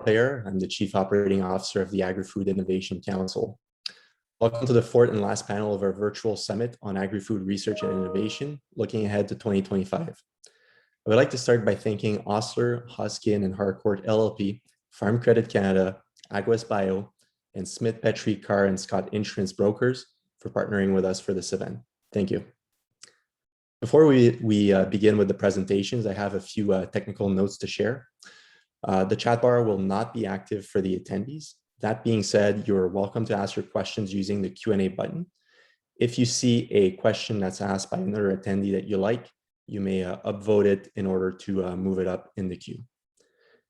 Player. I'm the Chief Operating Officer of the Agri-Food Innovation Council. Welcome to the fourth and last panel of our virtual summit on agri-food research and innovation, looking ahead to 2025. I would like to start by thanking Osler, Hoskin Harcourt LLP, Farm Credit Canada, Agwest Bio, and Smith Petrie Carr and Scott Insurance Brokers for partnering with us for this event. Thank you. Before we begin with the presentations, I have a few technical notes to share. The chat bar will not be active for the attendees. That being said, you're welcome to ask your questions using the Q&A button. If you see a question that's asked by another attendee that you like, you may upvote it in order to move it up in the queue.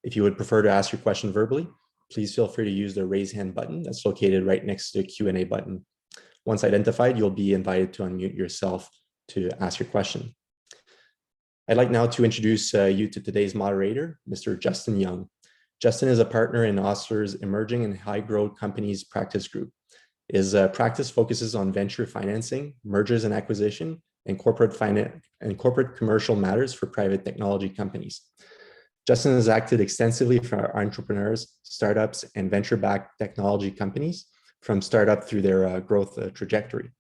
If you would prefer to ask your question verbally, please feel free to use the raise hand button that's located right next to the Q&A button. Once identified, you'll be invited to unmute yourself to ask your question. I'd like now to introduce you to today's moderator, Mr. Justin Young. Justin is a partner in Osler's Emerging and High Growth Companies Practice Group. His practice focuses on venture financing, mergers and acquisition, and corporate finance and corporate commercial matters for private technology companies. Justin has acted extensively for entrepreneurs, startups, and venture-backed technology companies from startup through their growth trajectory.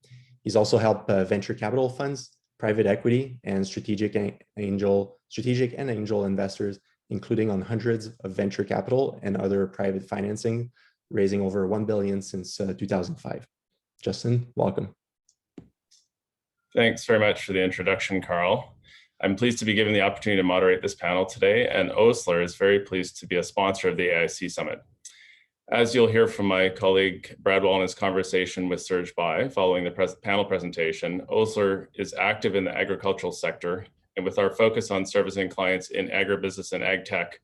He's also helped venture capital funds, private equity, and strategic and angel investors, including on hundreds of venture capital and other private financing, raising over $1 billion since 2005. Justin, welcome. Thanks very much for the introduction, Carl. I'm pleased to be given the opportunity to moderate this panel today, and Osler is very pleased to be a sponsor of the AIC Summit. As you'll hear from my colleague Bradwell in his conversation with Serge Bai following the panel presentation, Osler is active in the agricultural sector, and with our focus on servicing clients in agribusiness and ag tech,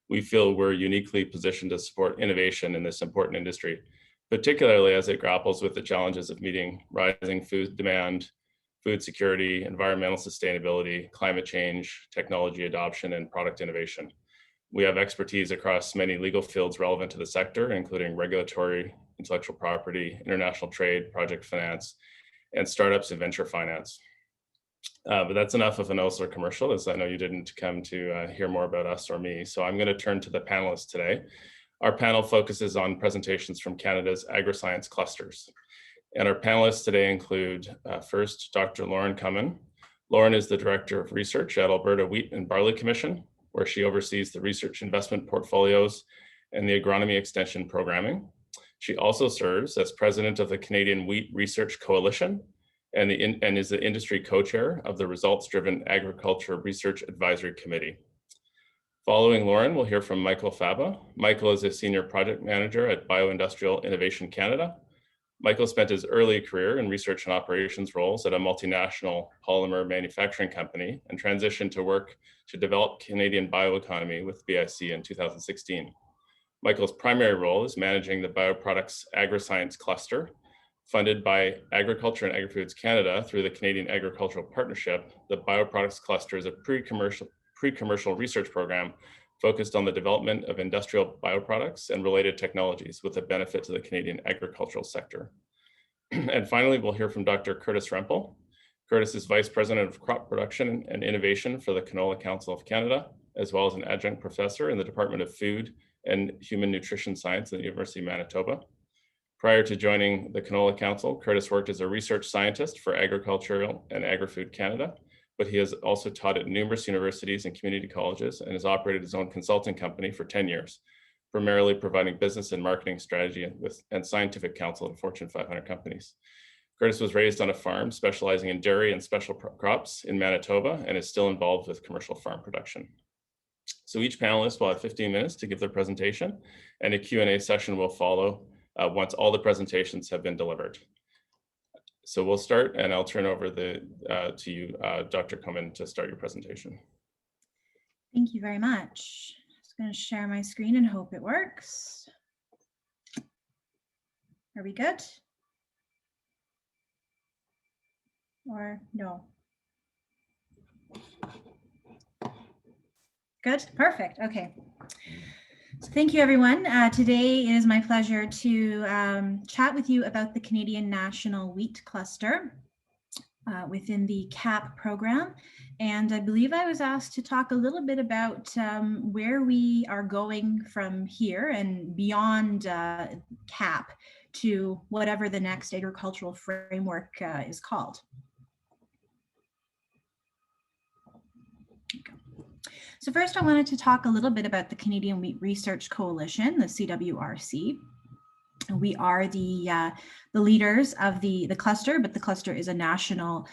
we feel we're uniquely positioned to support innovation in this important industry, particularly as it grapples with the challenges of meeting rising food demand, food security, environmental sustainability, climate change, technology adoption, and product innovation. We have expertise across many legal fields relevant to the sector, including regulatory, intellectual property, international trade, project finance, and startups and venture finance. But that's enough of an Osler commercial, as I know you didn't come to hear more about us or me. So I'm going to turn to the panelists today. Our panel focuses on presentations from Canada's AgriScience clusters. And our panelists today include first, Dr. Lauren Comin. Lauren is the Director of Research at Alberta Wheat and Barley Commission, where she oversees the research investment portfolios and the agronomy extension programming. She also serves as president of the Canadian Wheat Research Coalition and is the industry co-chair of the Results-Driven Agriculture Research Advisory Committee. Following Lauren, we'll hear from Michael Faba. Michael is a senior project manager at Bioindustrial Innovation Canada. Michael spent his early career in research and operations roles at a multinational polymer manufacturing company and transitioned to work to develop Canadian bioeconomy with BIC in 2016. Michael's primary role is managing the Bioproducts AgriScience cluster, funded by Agriculture and Agri-Foods Canada through the Canadian Agricultural Partnership. The Bioproducts cluster is a pre-commercial research program focused on the development of industrial bioproducts and related technologies with a benefit to the Canadian agricultural sector. And finally, we'll hear from Dr. Curtis Rempel. Curtis is Vice President of Crop Production and Innovation for the Canola Council of Canada, as well as an adjunct professor in the Department of Food and Human Nutrition Science at the University of Manitoba. Prior to joining the Canola Council, Curtis worked as a research scientist for Agricultural and Agri-Food Canada, but he has also taught at numerous universities and community colleges and has operated his own consulting company for 10 years, primarily providing business and marketing strategy and scientific counsel to Fortune 500 companies. Curtis was raised on a farm specializing in dairy and special crops in Manitoba and is still involved with commercial farm production. So each panelist will have 15 minutes to give their presentation, and a Q&A session will follow once all the presentations have been delivered. So we'll start, and I'll turn over to you, Dr. Comin, to start your presentation. Thank you very much. I'm just going to share my screen and hope it works. Are we good? Or no? Good, perfect, okay. So thank you, everyone. Today it is my pleasure to chat with you about the Canadian National Wheat Cluster. within the CAP program. And I believe I was asked to talk a little bit about where we are going from here and beyond CAP to whatever the next agricultural framework is called. So first I wanted to talk a little bit about the Canadian Wheat Research Coalition, the CWRC. We are the leaders of the cluster, but the cluster is a national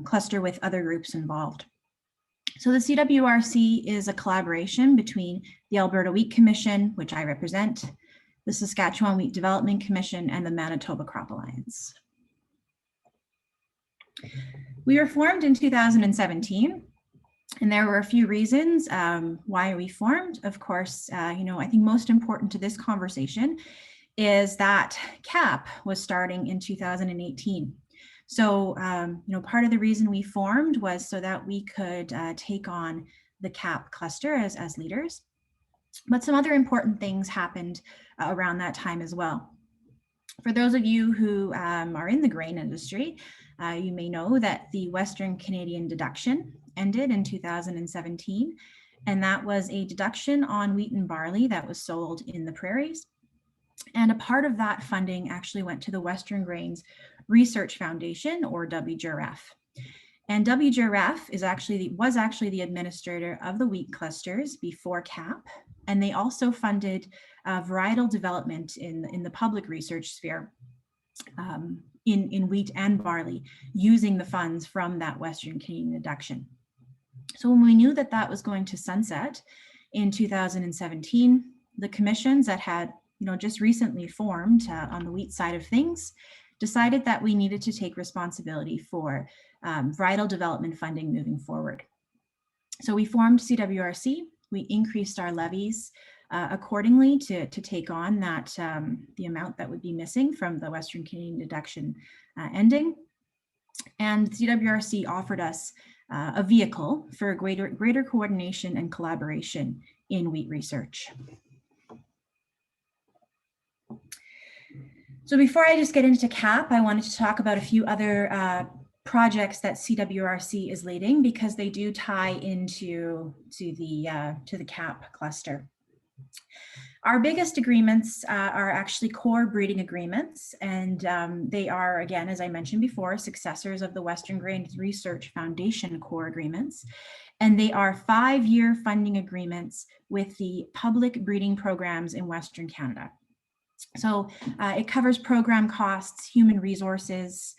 cluster with other groups involved. So the CWRC is a collaboration between the Alberta Wheat Commission, which I represent, the Saskatchewan Wheat Development Commission, and the Manitoba Crop Alliance. We were formed in 2017. And there were a few reasons why we formed. Of course, I think most important to this conversation is that CAP was starting in 2018. So, part of the reason we formed was so that we could take on the CAP cluster as leaders. But some other important things happened around that time as well. For those of you who are in the grain industry, you may know that the Western Canadian deduction ended in 2017, and that was a deduction on wheat and barley that was sold in the prairies. And a part of that funding actually went to the Western Grains Research Foundation, or WGRF. And WGRF was actually the administrator of the wheat clusters before CAP, and they also funded varietal development in the public research sphere in wheat and barley, using the funds from that Western Canadian deduction. So when we knew that that was going to sunset in 2017, the commissions that had just recently formed on the wheat side of things decided that we needed to take responsibility for varietal development funding moving forward. So we formed CWRC, we increased our levies accordingly to take on that the amount that would be missing from the Western Canadian deduction ending. And CWRC offered us a vehicle for greater coordination and collaboration in wheat research. So before I just get into CAP, I wanted to talk about a few other projects that CWRC is leading, because they do tie into the CAP cluster. Our biggest agreements are actually core breeding agreements, and they are, again, as I mentioned before, successors of the Western Grains Research Foundation core agreements, and they are 5-year funding agreements with the public breeding programs in Western Canada. So it covers program costs, human resources,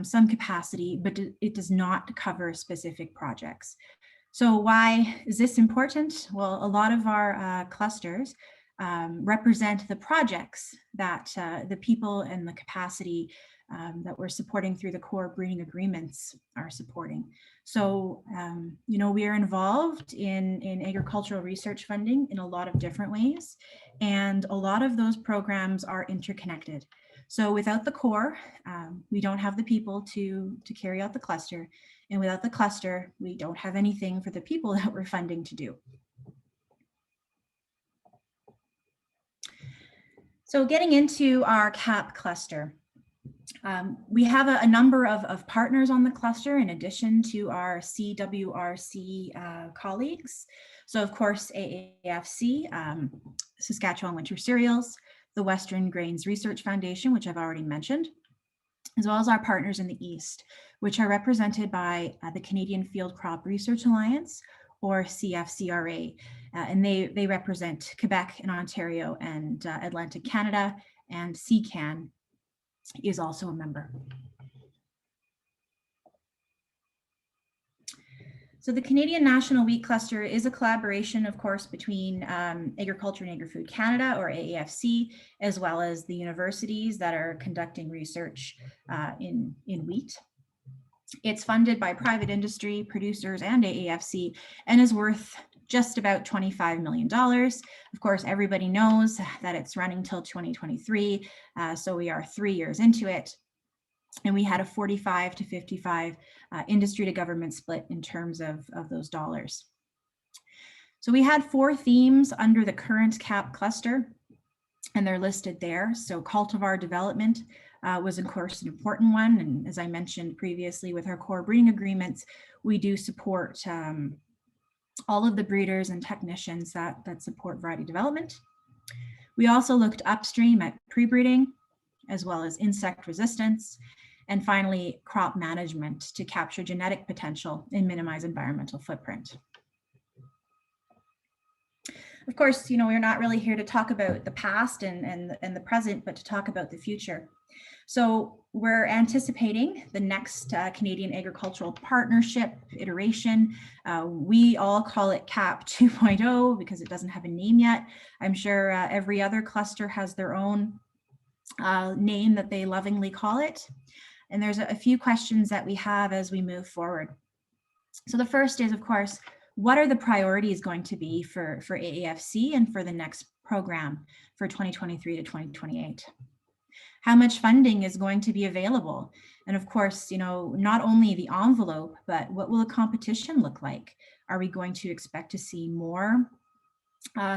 some capacity, but it does not cover specific projects. So why is this important? Well, a lot of our clusters represent the projects that the people and the capacity that we're supporting through the core breeding agreements are supporting. So, we are involved in agricultural research funding in a lot of different ways, and a lot of those programs are interconnected. So without the core, we don't have the people to carry out the cluster, and without the cluster, we don't have anything for the people that we're funding to do. So getting into our CAP cluster, we have a number of partners on the cluster in addition to our CWRC colleagues. So of course, AAFC, Saskatchewan Winter Cereals, the Western Grains Research Foundation, which I've already mentioned, as well as our partners in the East, which are represented by the Canadian Field Crop Research Alliance, or CFCRA, and they represent Quebec and Ontario and Atlantic Canada, and CCAN is also a member. So the Canadian National Wheat Cluster is a collaboration, of course, between Agriculture and Agri-Food Canada, or AAFC, as well as the universities that are conducting research in wheat. It's funded by private industry, producers, and AAFC, and is worth just about $25 million. Of course, everybody knows that it's running till 2023, so we are 3 years into it. And we had a 45 to 55 industry to government split in terms of those dollars. So we had 4 themes under the current CAP cluster, and they're listed there. So cultivar development, was of course an important one. And as I mentioned previously with our core breeding agreements, we do support all of the breeders and technicians that support variety development. We also looked upstream at pre-breeding, as well as insect resistance, and finally crop management to capture genetic potential and minimize environmental footprint. Of course, we're not really here to talk about the past and the present, but to talk about the future. So we're anticipating the next Canadian Agricultural Partnership iteration. We all call it CAP 2.0 because it doesn't have a name yet. I'm sure every other cluster has their own name that they lovingly call it. And there's a few questions that we have as we move forward. So the first is, of course, what are the priorities going to be for AAFC and for the next program for 2023 to 2028? How much funding is going to be available? And of course, not only the envelope, but what will the competition look like? Are we going to expect to see more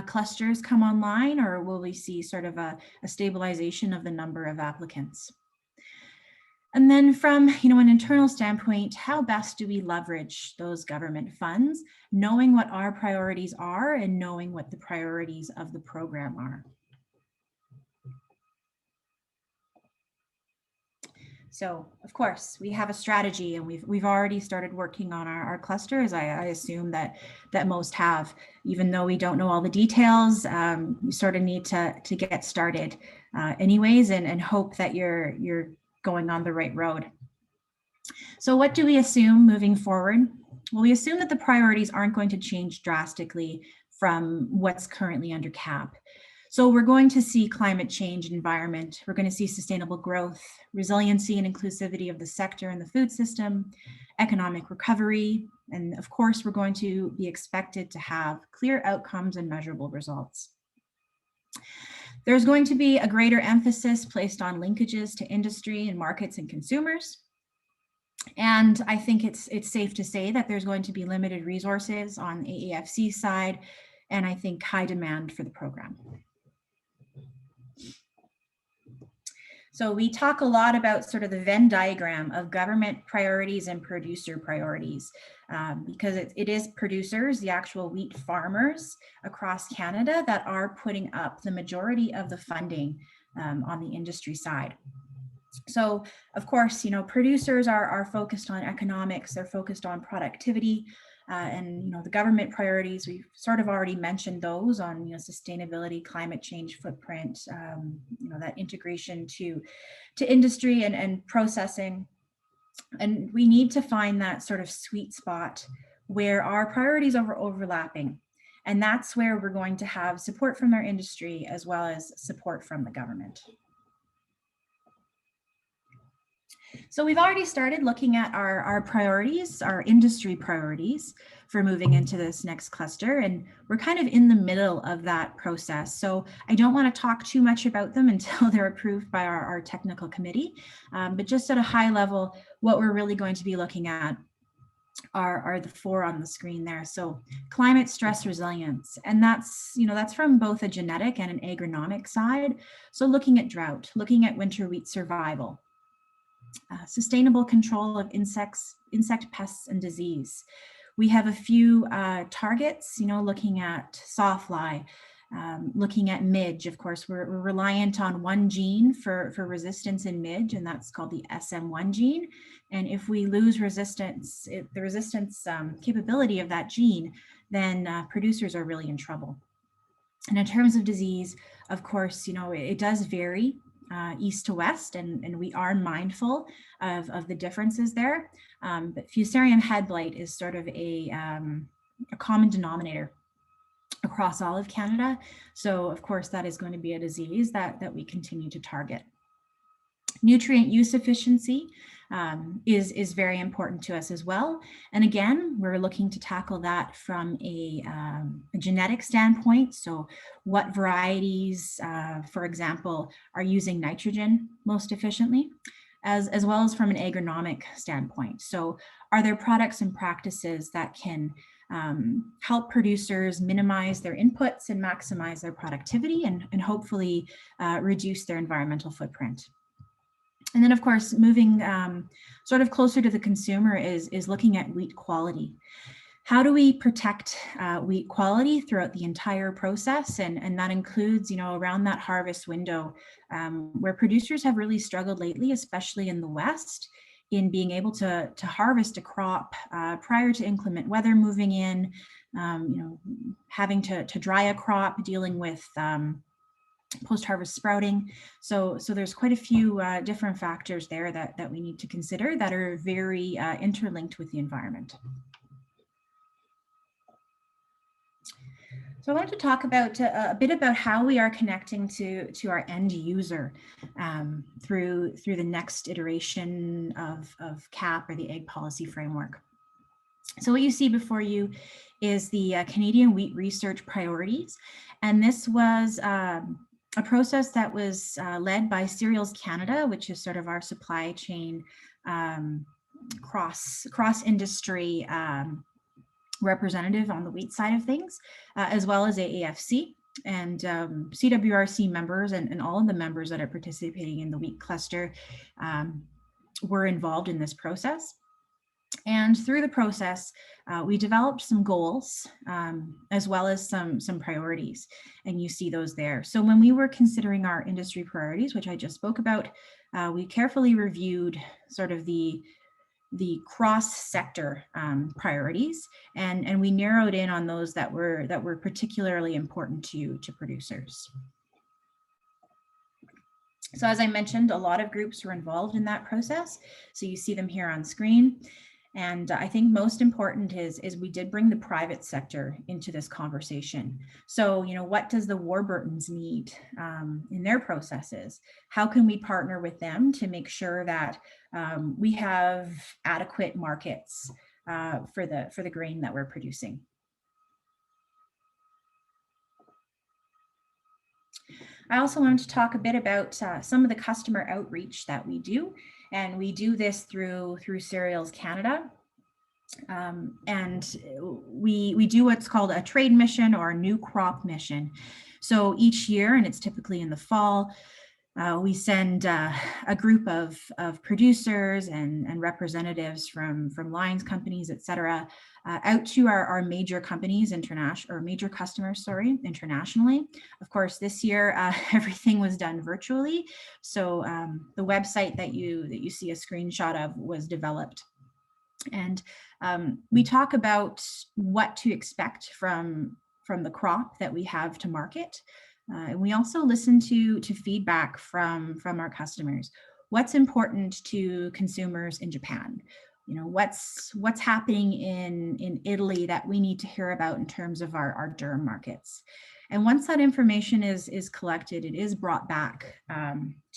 clusters come online, or will we see sort of a stabilization of the number of applicants? And then from an internal standpoint, how best do we leverage those government funds, knowing what our priorities are and knowing what the priorities of the program are? So, of course, we have a strategy, and we've already started working on our cluster, as I assume that most have. Even though we don't know all the details, we sort of need to get started anyways, and hope that you're going on the right road. So what do we assume moving forward? Well, we assume that the priorities aren't going to change drastically from what's currently under CAP. So we're going to see climate change and environment. We're going to see sustainable growth, resiliency and inclusivity of the sector and the food system, economic recovery, and of course, we're going to be expected to have clear outcomes and measurable results. There's going to be a greater emphasis placed on linkages to industry and markets and consumers. And I think it's safe to say that there's going to be limited resources on AAFC side, and I think high demand for the program. So we talk a lot about sort of the Venn diagram of government priorities and producer priorities, because it is producers, the actual wheat farmers across Canada, that are putting up the majority of the funding on the industry side. So of course, producers are focused on economics, they're focused on productivity, and the government priorities, we've sort of already mentioned those on sustainability, climate change footprint, that integration to industry and processing. And we need to find that sort of sweet spot where our priorities are overlapping. And that's where we're going to have support from our industry as well as support from the government. So we've already started looking at our priorities, our industry priorities for moving into this next cluster, and we're kind of in the middle of that process. So I don't want to talk too much about them until they're approved by our technical committee, but just at a high level, what we're really going to be looking at are the four on the screen there. So climate stress resilience, and that's from both a genetic and an agronomic side. So looking at drought, looking at winter wheat survival, sustainable control of insect pests and disease. We have a few targets, looking at sawfly, looking at midge. Of course, we're reliant on one gene for resistance in midge, and that's called the SM1 gene. And if we lose resistance, the resistance capability of that gene, then producers are really in trouble. And in terms of disease, of course, it does vary east to west, and we are mindful of the differences there. But Fusarium head blight is sort of a common denominator across all of Canada. So of course, that is going to be a disease that we continue to target. Nutrient use efficiency is very important to us as well. And again, we're looking to tackle that from a genetic standpoint. So what varieties, for example, are using nitrogen most efficiently, as well as from an agronomic standpoint. So are there products and practices that can help producers minimize their inputs and maximize their productivity and hopefully reduce their environmental footprint? And then, of course, moving sort of closer to the consumer is looking at wheat quality. How do we protect wheat quality throughout the entire process? And that includes, around that harvest window, where producers have really struggled lately, especially in the West, in being able to harvest a crop prior to inclement weather moving in, having to dry a crop, dealing with post-harvest sprouting. So there's quite a few different factors there that we need to consider that are very interlinked with the environment. So I wanted to talk about a bit about how we are connecting to our end user through the next iteration of CAP, or the Ag Policy Framework. So what you see before you is the Canadian Wheat Research Priorities, and this was a process that was led by Cereals Canada, which is sort of our supply chain cross industry representative on the wheat side of things, as well as AAFC and CWRC members and all of the members that are participating in the wheat cluster were involved in this process. And through the process, we developed some goals as well as some priorities, and you see those there. So when we were considering our industry priorities, which I just spoke about, we carefully reviewed sort of the cross-sector priorities, and we narrowed in on those that were particularly important to producers. So as I mentioned, a lot of groups were involved in that process. So you see them here on screen. And I think most important is we did bring the private sector into this conversation. So, what does the Warburtons need in their processes? How can we partner with them to make sure that we have adequate markets for the grain that we're producing? I also wanted to talk a bit about some of the customer outreach that we do. And we do this through Cereals Canada. And we do what's called a trade mission or a new crop mission. So each year, and it's typically in the fall, we send a group of producers and representatives from lines companies, et cetera, out to our major companies, major customers, internationally. Of course, this year, everything was done virtually. So the website that you see a screenshot of was developed. And we talk about what to expect from the crop that we have to market. And we also listen to feedback from our customers. What's important to consumers in Japan? What's happening in Italy that we need to hear about in terms of our durum markets. And once that information is collected, it is brought back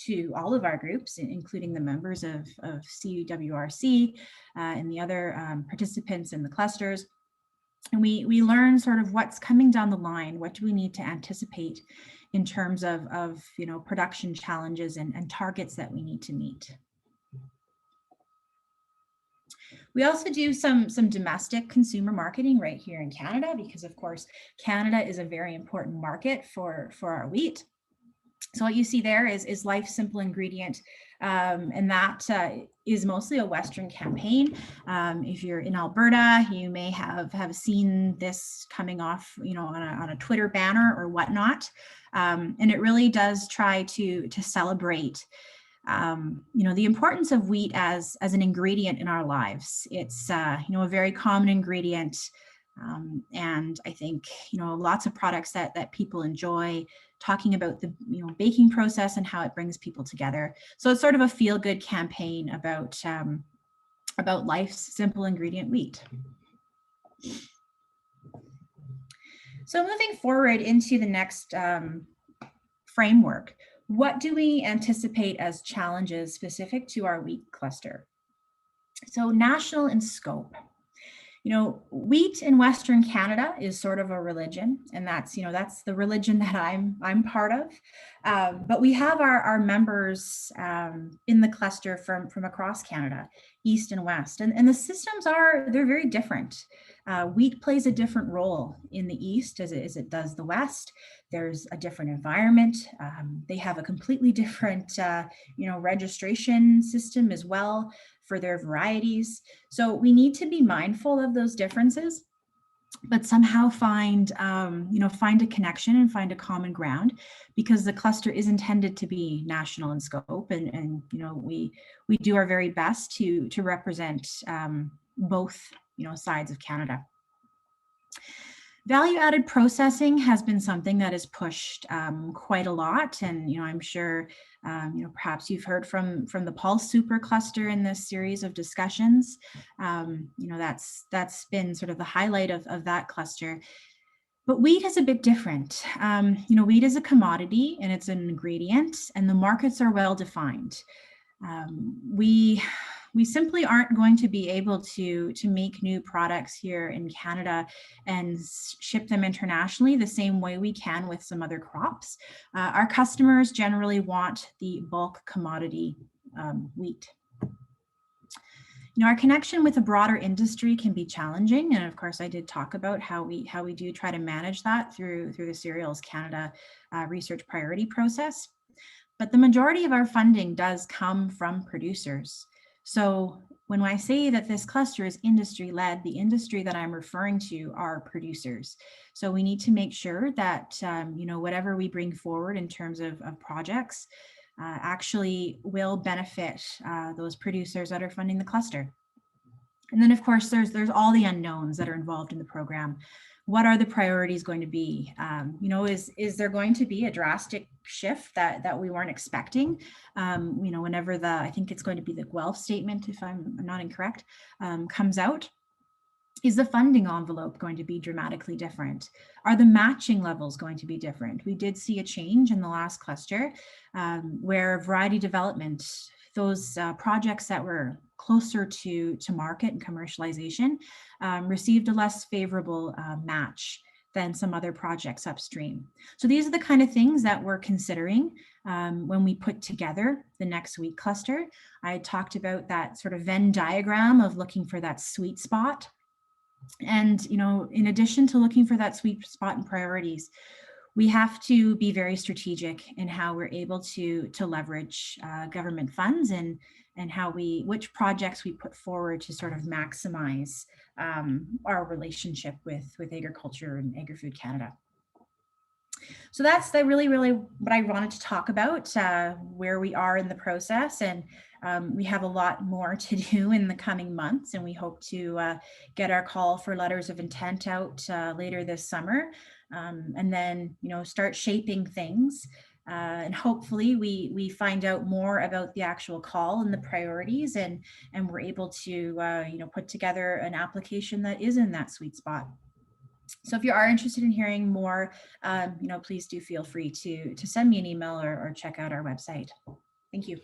to all of our groups, including the members of CWRC and the other participants in the clusters. And we learn sort of what's coming down the line. What do we need to anticipate in terms of production challenges and targets that we need to meet? We also do some domestic consumer marketing right here in Canada, because of course, Canada is a very important market for our wheat. So what you see there is Life Simple Ingredient, and that is mostly a Western campaign. If you're in Alberta, you may have seen this coming off, on a Twitter banner or whatnot, and it really does try to celebrate the importance of wheat as an ingredient in our lives. It's a very common ingredient, and I think lots of products that people enjoy. Talking about the baking process and how it brings people together. So it's sort of a feel-good campaign about Life's Simple Ingredient wheat. So moving forward into the next framework. What do we anticipate as challenges specific to our wheat cluster? So national in scope. Wheat in Western Canada is sort of a religion, and that's the religion that I'm part of. But we have our members in the cluster from across Canada, East and West, and the systems they're very different. Wheat plays a different role in the East as it does the West. There's a different environment. They have a completely different, registration system as well for their varieties. So we need to be mindful of those differences, but somehow find a connection and find a common ground, because the cluster is intended to be national in scope, and we do our very best to represent both sides of Canada. Value-added processing has been something that is pushed quite a lot, and I'm sure perhaps you've heard from the Pulse Super Cluster in this series of discussions. That's been sort of the highlight of that cluster. But wheat is a bit different. Wheat is a commodity and it's an ingredient, and the markets are well defined. We simply aren't going to be able to make new products here in Canada and ship them internationally the same way we can with some other crops. Our customers generally want the bulk commodity wheat. Our connection with a broader industry can be challenging, and of course I did talk about how we do try to manage that through the Cereals Canada research priority process. But the majority of our funding does come from producers. So when I say that this cluster is industry-led, the industry that I'm referring to are producers. So we need to make sure that whatever we bring forward in terms of projects actually will benefit those producers that are funding the cluster. And then of course there's all the unknowns that are involved in the program. What are the priorities going to be? Is there going to be a drastic shift that we weren't expecting? Whenever I think it's going to be the Guelph statement, if I'm not incorrect, comes out. Is the funding envelope going to be dramatically different? Are the matching levels going to be different? We did see a change in the last cluster where variety development, those projects that were closer to market and commercialization received a less favorable match than some other projects upstream. So these are the kind of things that we're considering when we put together the next wheat cluster. I talked about that sort of Venn diagram of looking for that sweet spot. And, in addition to looking for that sweet spot and priorities, we have to be very strategic in how we're able to leverage government funds and which projects we put forward to sort of maximize our relationship with agriculture and Agri-Food Canada. So that's really what I wanted to talk about, where we are in the process, and we have a lot more to do in the coming months, and we hope to get our call for letters of intent out later this summer, and then start shaping things, and hopefully we find out more about the actual call and the priorities, and we're able to put together an application that is in that sweet spot. So if you are interested in hearing more, please do feel free to send me an email or check out our website. Thank you.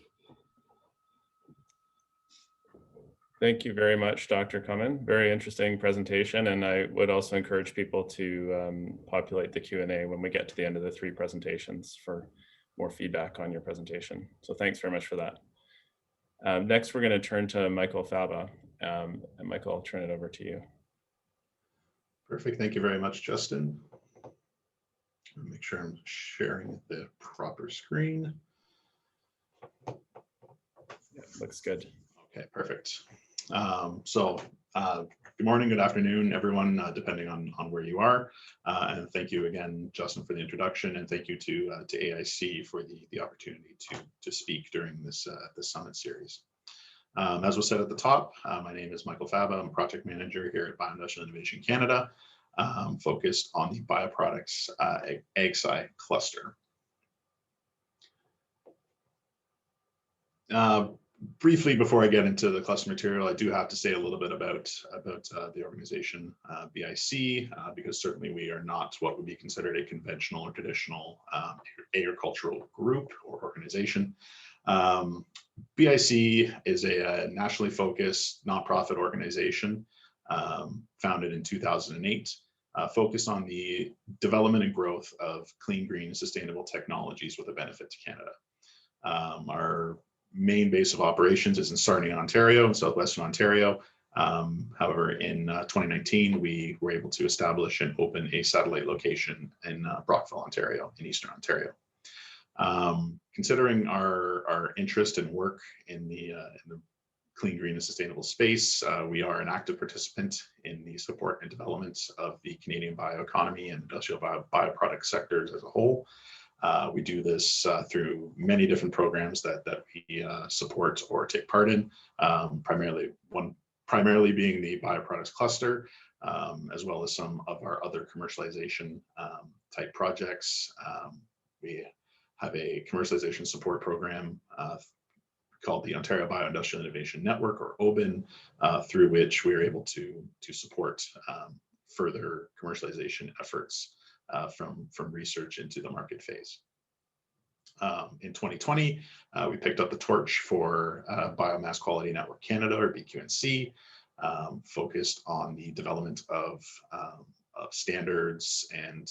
Thank you very much, Dr. Comin. Very interesting presentation, and I would also encourage people to populate the Q&A when we get to the end of the 3 presentations for more feedback on your presentation. So thanks very much for that. Next, we're going to turn to Michael Faba. And Michael, I'll turn it over to you. Perfect. Thank you very much, Justin. I'll make sure I'm sharing the proper screen. Yeah, looks good. Okay, perfect. Good morning, good afternoon, everyone, depending on where you are. And thank you again, Justin, for the introduction, and thank you to AIC for the opportunity to speak during this summit series. As was said at the top, my name is Michael Faba. I'm project manager here at Bioindustrial Innovation Canada, focused on the Bioproducts AgSci cluster. Briefly, before I get into the cluster material, I do have to say a little bit about the organization BIC, because certainly we are not what would be considered a conventional or traditional agricultural group or organization. BIC is a nationally focused nonprofit organization founded in 2008, focused on the development and growth of clean, green, and sustainable technologies with a benefit to Canada. Our main base of operations is in Sarnia, Ontario, in southwestern Ontario. However, in 2019, we were able to establish and open a satellite location in Brockville, Ontario, in Eastern Ontario. Considering our interest and work in the clean, green, and sustainable space, we are an active participant in the support and development of the Canadian bioeconomy and industrial bioproduct sectors as a whole. We do this through many different programs that we support or take part in, primarily being the Bioproducts cluster, as well as some of our other commercialization type projects. We have a commercialization support program called the Ontario Bioindustrial Innovation Network, or OBIN, through which we are able to support further commercialization efforts from research into the market phase. In 2020, we picked up the torch for Biomass Quality Network Canada, or BQNC, focused on the development of standards and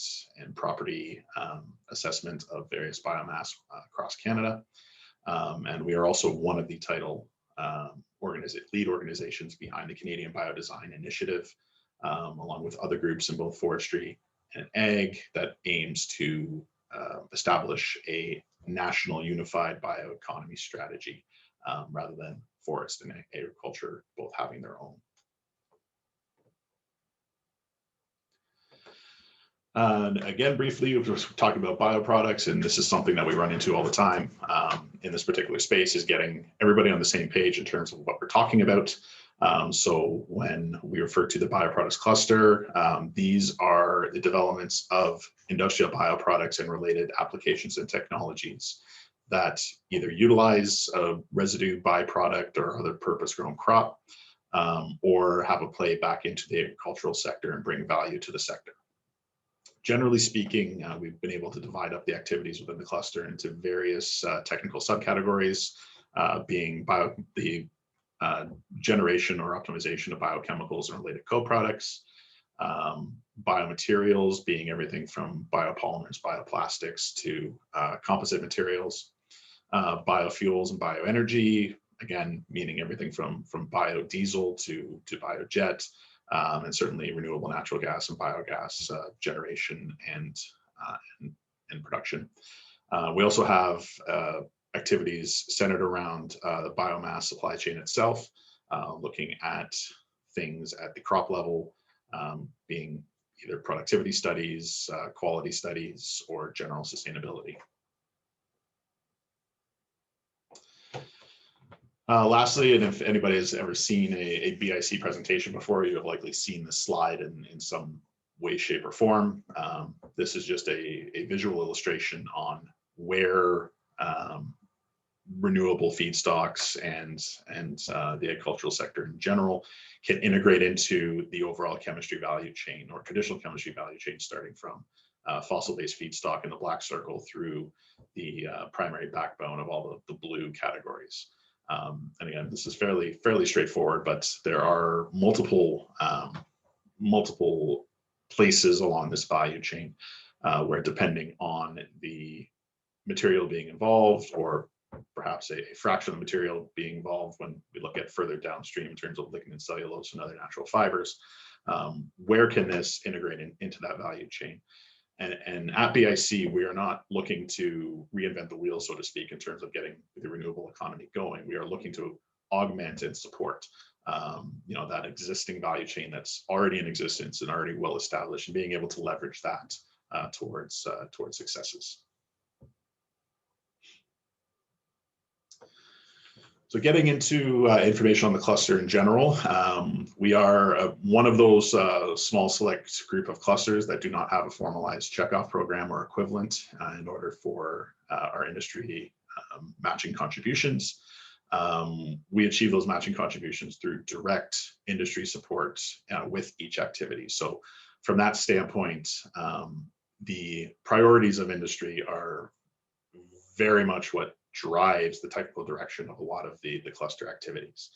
property assessment of various biomass across Canada. And we are also one of the title lead organizations behind the Canadian Biodesign Initiative, along with other groups in both forestry and ag, that aims to establish a national unified bioeconomy strategy, rather than forest and agriculture both having their own. And again, briefly, we're talking about bioproducts, and this is something that we run into all the time in this particular space, is getting everybody on the same page in terms of what we're talking about. So when we refer to the bioproducts cluster, these are the developments of industrial bioproducts and related applications and technologies that either utilize a residue byproduct or other purpose-grown crop, or have a play back into the agricultural sector and bring value to the sector. Generally speaking, we've been able to divide up the activities within the cluster into various technical subcategories, being the generation or optimization of biochemicals and related co-products, biomaterials being everything from biopolymers, bioplastics to composite materials, biofuels and bioenergy, again, meaning everything from biodiesel to biojet, and certainly renewable natural gas and biogas generation and production. We also have activities centered around the biomass supply chain itself, looking at things at the crop level, being either productivity studies, quality studies, or general sustainability. Lastly, and if anybody has ever seen a BIC presentation before, you have likely seen this slide in some way, shape, or form. This is just a visual illustration on where renewable feedstocks and the agricultural sector in general can integrate into the overall chemistry value chain, or traditional chemistry value chain, starting from fossil-based feedstock in the black circle through the primary backbone of all the blue categories. And again, this is fairly straightforward, but there are multiple places along this value chain where, depending on the material being involved, or perhaps a fraction of the material being involved when we look at further downstream in terms of lignin, cellulose, and other natural fibers, where can this integrate into that value chain? And at BIC, we are not looking to reinvent the wheel, so to speak, in terms of getting the renewable economy going. We are looking to augment and support that existing value chain that's already in existence and already well established, and being able to leverage that towards successes. So getting into information on the cluster in general, we are one of those small select group of clusters that do not have a formalized checkoff program or equivalent in order for our industry matching contributions. We achieve those matching contributions through direct industry support with each activity. So from that standpoint, the priorities of industry are very much what drives the technical direction of a lot of the cluster activities.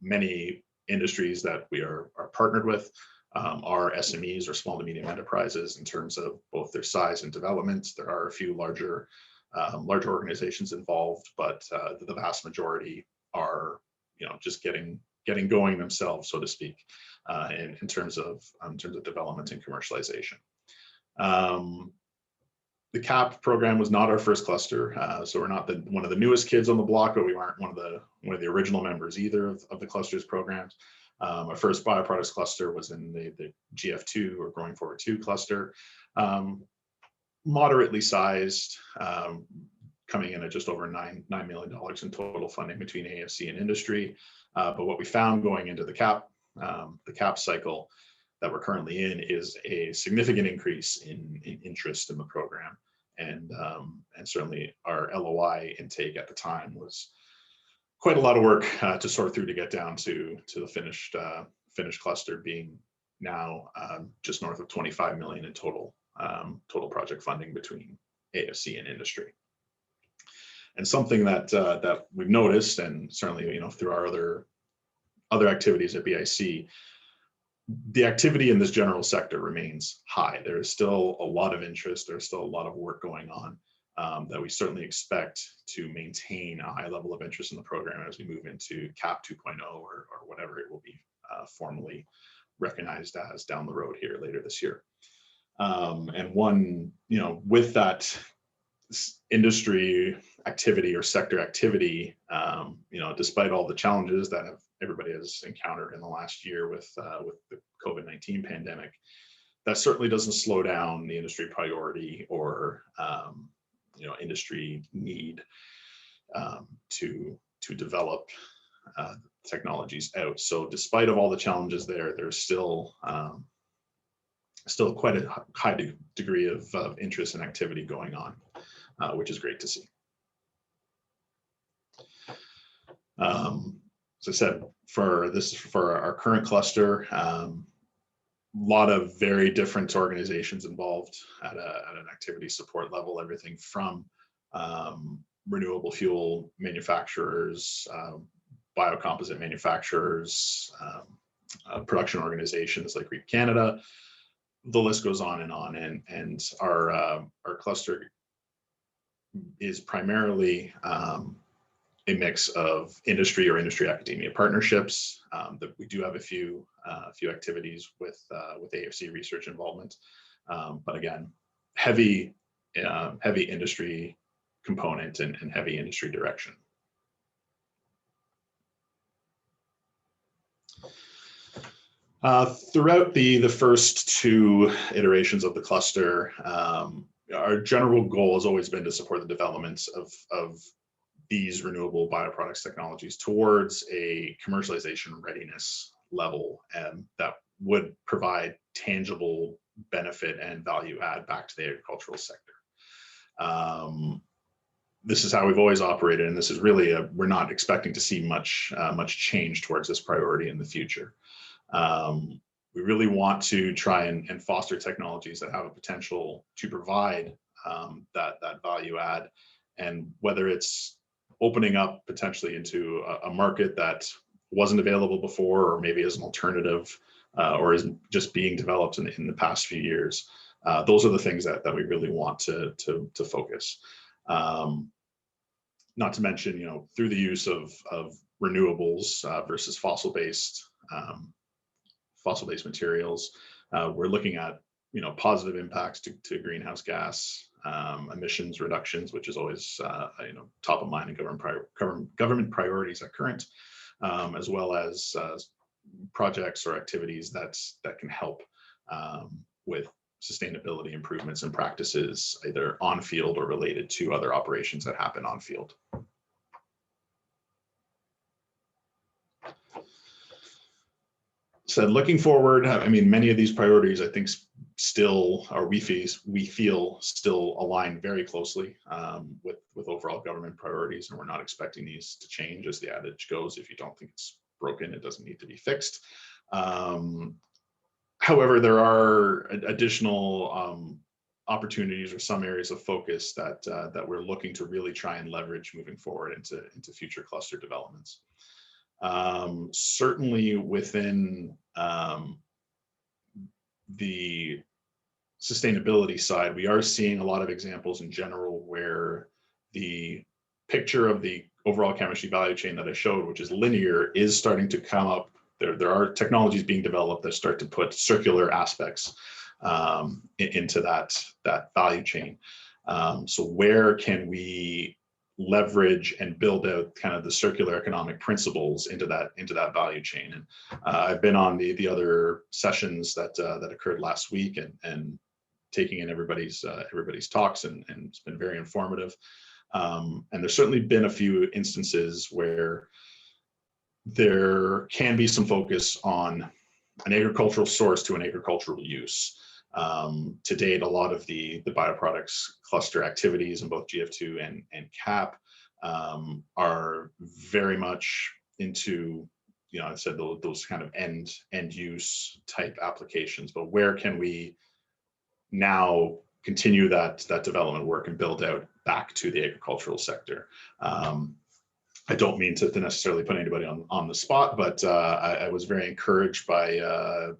Many industries that we are partnered with are SMEs, or small to medium enterprises, in terms of both their size and development. There are a few larger organizations involved, but the vast majority are just getting getting going themselves, so to speak, in terms of development and commercialization. The CAP program was not our first cluster, so we're not one of the newest kids on the block, but we weren't one of the original members either of the clusters programs. Our first bioproducts cluster was in the GF2 or Growing Forward 2 cluster, moderately sized, coming in at just over $9 million in total funding between AFC and industry. But what we found going into the CAP cycle that we're currently in is a significant increase in interest in the program, and certainly our LOI intake at the time was quite a lot of work to sort through to get down to the finished cluster, being now just north of 25 million in total project funding between AFC and industry. And something that we've noticed, and certainly through our other activities at BIC, the activity in this general sector remains high. There is still a lot of interest. There's still a lot of work going on that we certainly expect to maintain a high level of interest in the program as we move into CAP 2.0 or whatever it will be formally recognized as down the road here later this year. And with that industry activity or sector activity, despite all the challenges that everybody has encountered in the last year with the COVID-19 pandemic, that certainly doesn't slow down the industry priority or industry need to develop technologies out. So despite of all the challenges there's still quite a high degree of interest and activity going on, which is great to see. As I said, for our current cluster, a lot of very different organizations involved at an activity support level, everything from renewable fuel manufacturers, biocomposite manufacturers, production organizations like REAP Canada. The list goes on, and our cluster is primarily a mix of industry or industry academia partnerships. That we do have a few activities with AFC research involvement, but again, heavy industry component and heavy industry direction. Throughout the first two iterations of the cluster, our general goal has always been to support the development of these renewable bioproducts technologies towards a commercialization readiness level, and that would provide tangible benefit and value add back to the agricultural sector. This is how we've always operated, and this is really we're not expecting to see much change towards this priority in the future. We really want to try and foster technologies that have a potential to provide that value add, and whether it's opening up potentially into a market that wasn't available before, or maybe as an alternative, or is just being developed in the past few years. Those are the things that we really want to focus. Not to mention, through the use of renewables versus fossil-based materials, we're looking at positive impacts to greenhouse gas emissions reductions, which is always top of mind in government priorities at current, as well as projects or activities that can help with sustainability improvements and practices, either on field or related to other operations that happen on field. So looking forward, many of these priorities, I think, still, or we feel still align very closely with overall government priorities, and we're not expecting these to change. As the adage goes, if you don't think it's broken, it doesn't need to be fixed. However, there are additional opportunities or some areas of focus that we're looking to really try and leverage moving forward into future cluster developments. Certainly within the sustainability side, we are seeing a lot of examples in general where the picture of the overall chemistry value chain that I showed, which is linear, is starting to come up. There are technologies being developed that start to put circular aspects into that value chain. So where can we leverage and build out kind of the circular economic principles into that value chain? And I've been on the other sessions that occurred last week and taking in everybody's talks, and it's been very informative. And there's certainly been a few instances where there can be some focus on an agricultural source to an agricultural use. To date, a lot of the bioproducts cluster activities in both GF2 and CAP are very much into, I said those kind of end use type applications. But where can we now continue that development work and build out back to the agricultural sector? I don't mean to necessarily put anybody on the spot, but I was very encouraged by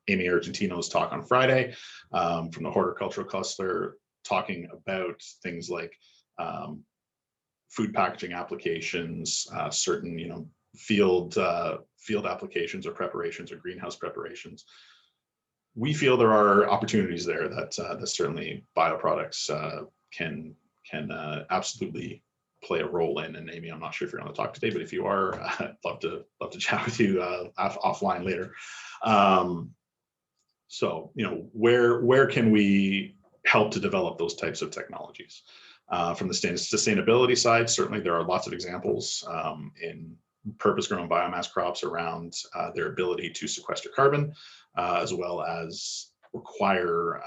Amy Argentino's talk on Friday from the horticultural cluster, talking about things like food packaging applications, certain field applications or preparations or greenhouse preparations. We feel there are opportunities there that certainly bioproducts can absolutely play a role in. And Amy, I'm not sure if you're on the talk today, but if you are, I'd love to chat with you offline later. So, where can we help to develop those types of technologies? From the sustainability side, certainly there are lots of examples in purpose-grown biomass crops around their ability to sequester carbon, as well as require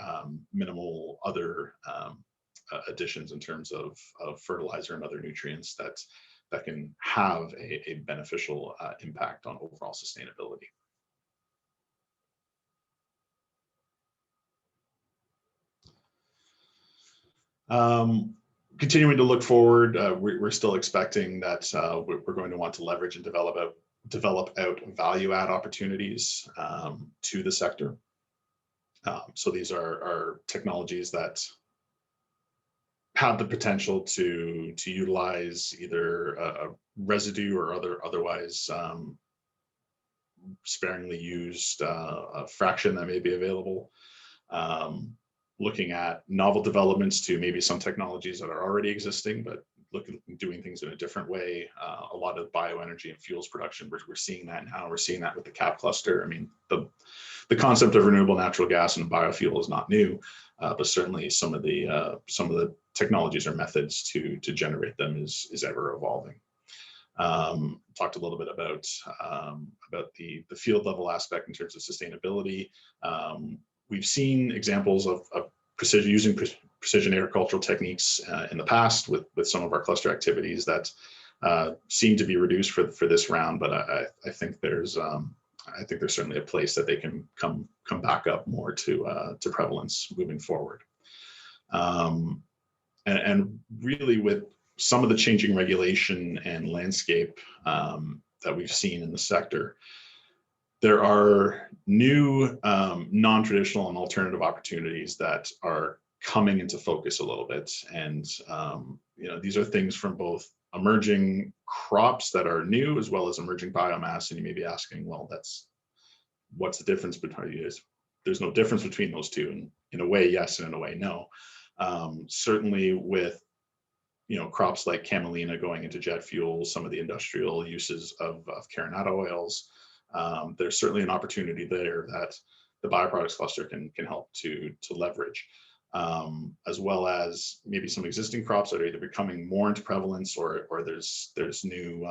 minimal other additions in terms of fertilizer and other nutrients that can have a beneficial impact on overall sustainability. Continuing to look forward, we're still expecting that we're going to want to leverage and develop out value add opportunities to the sector. So these are technologies that have the potential to utilize either a residue or otherwise sparingly used fraction that may be available. Looking at novel developments to maybe some technologies that are already existing, but doing things in a different way. A lot of bioenergy and fuels production, we're seeing that now. We're seeing that with the CAP cluster. I mean, the concept of renewable natural gas and biofuel is not new, but certainly some of the technologies or methods to generate them is ever evolving. Talked a little bit about the field level aspect in terms of sustainability. We've seen examples of using precision agricultural techniques in the past with some of our cluster activities that seem to be reduced for this round, but I think there's certainly a place that they can come back up more to prevalence moving forward. And really, with some of the changing regulation and landscape that we've seen in the sector, there are new non-traditional and alternative opportunities that are coming into focus a little bit. And these are things from both emerging crops that are new as well as emerging biomass. And you may be asking, well, what's the difference between these? There's no difference between those two. And in a way, yes, and in a way, no. Certainly with crops like camelina going into jet fuel, some of the industrial uses of carinata oils, there's certainly an opportunity there that the bioproducts cluster can help to leverage, as well as maybe some existing crops that are either becoming more into prevalence or there's new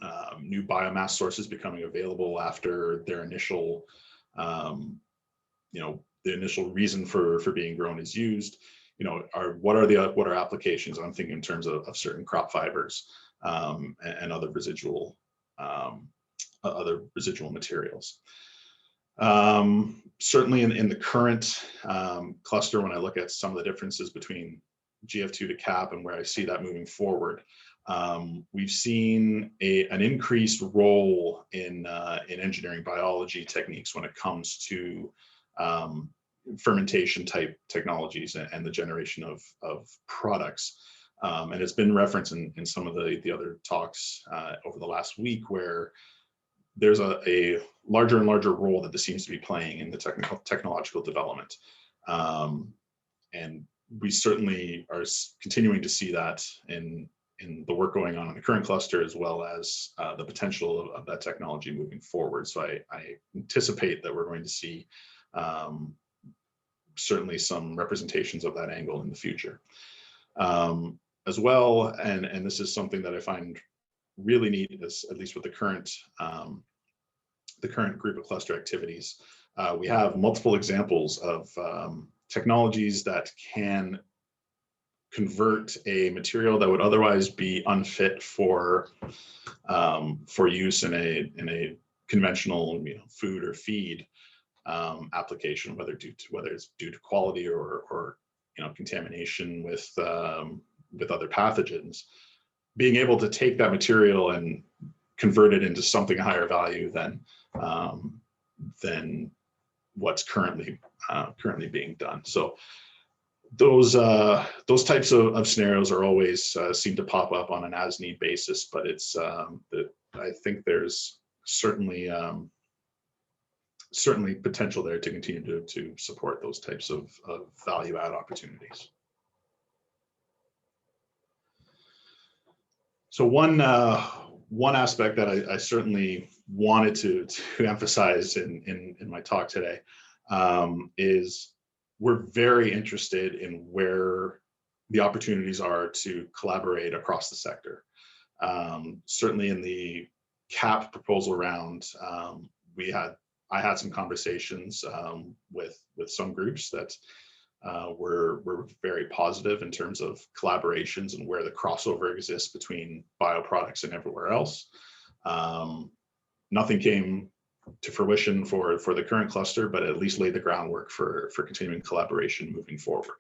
biomass sources becoming available after their initial the initial reason for being grown is used. What are applications? I'm thinking in terms of certain crop fibers and other residual materials. Certainly in the current cluster, when I look at some of the differences between GF2 to CAP and where I see that moving forward, we've seen an increased role in engineering biology techniques when it comes to fermentation type technologies and the generation of products. And it's been referenced in some of the other talks over the last week, where there's a larger and larger role that this seems to be playing in the technological development. And we certainly are continuing to see that in the work going on in the current cluster, as well as the potential of that technology moving forward. So I anticipate that we're going to see certainly some representations of that angle in the future. As well, and this is something that I find really neat, is at least with the current group of cluster activities, we have multiple examples of technologies that can convert a material that would otherwise be unfit for use in a conventional, food or feed application, whether it's due to quality or contamination with other pathogens. Being able to take that material and convert it into something higher value than what's currently being done. So those types of scenarios are always seem to pop up on an as-need basis, but it's I think there's certainly potential there to continue to support those types of value add opportunities. So one aspect that I certainly wanted to emphasize in my talk today is we're very interested in where the opportunities are to collaborate across the sector. Certainly in the CAP proposal round, I had some conversations with some groups that were very positive in terms of collaborations and where the crossover exists between bioproducts and everywhere else. Nothing came to fruition for the current cluster, but at least laid the groundwork for continuing collaboration moving forward.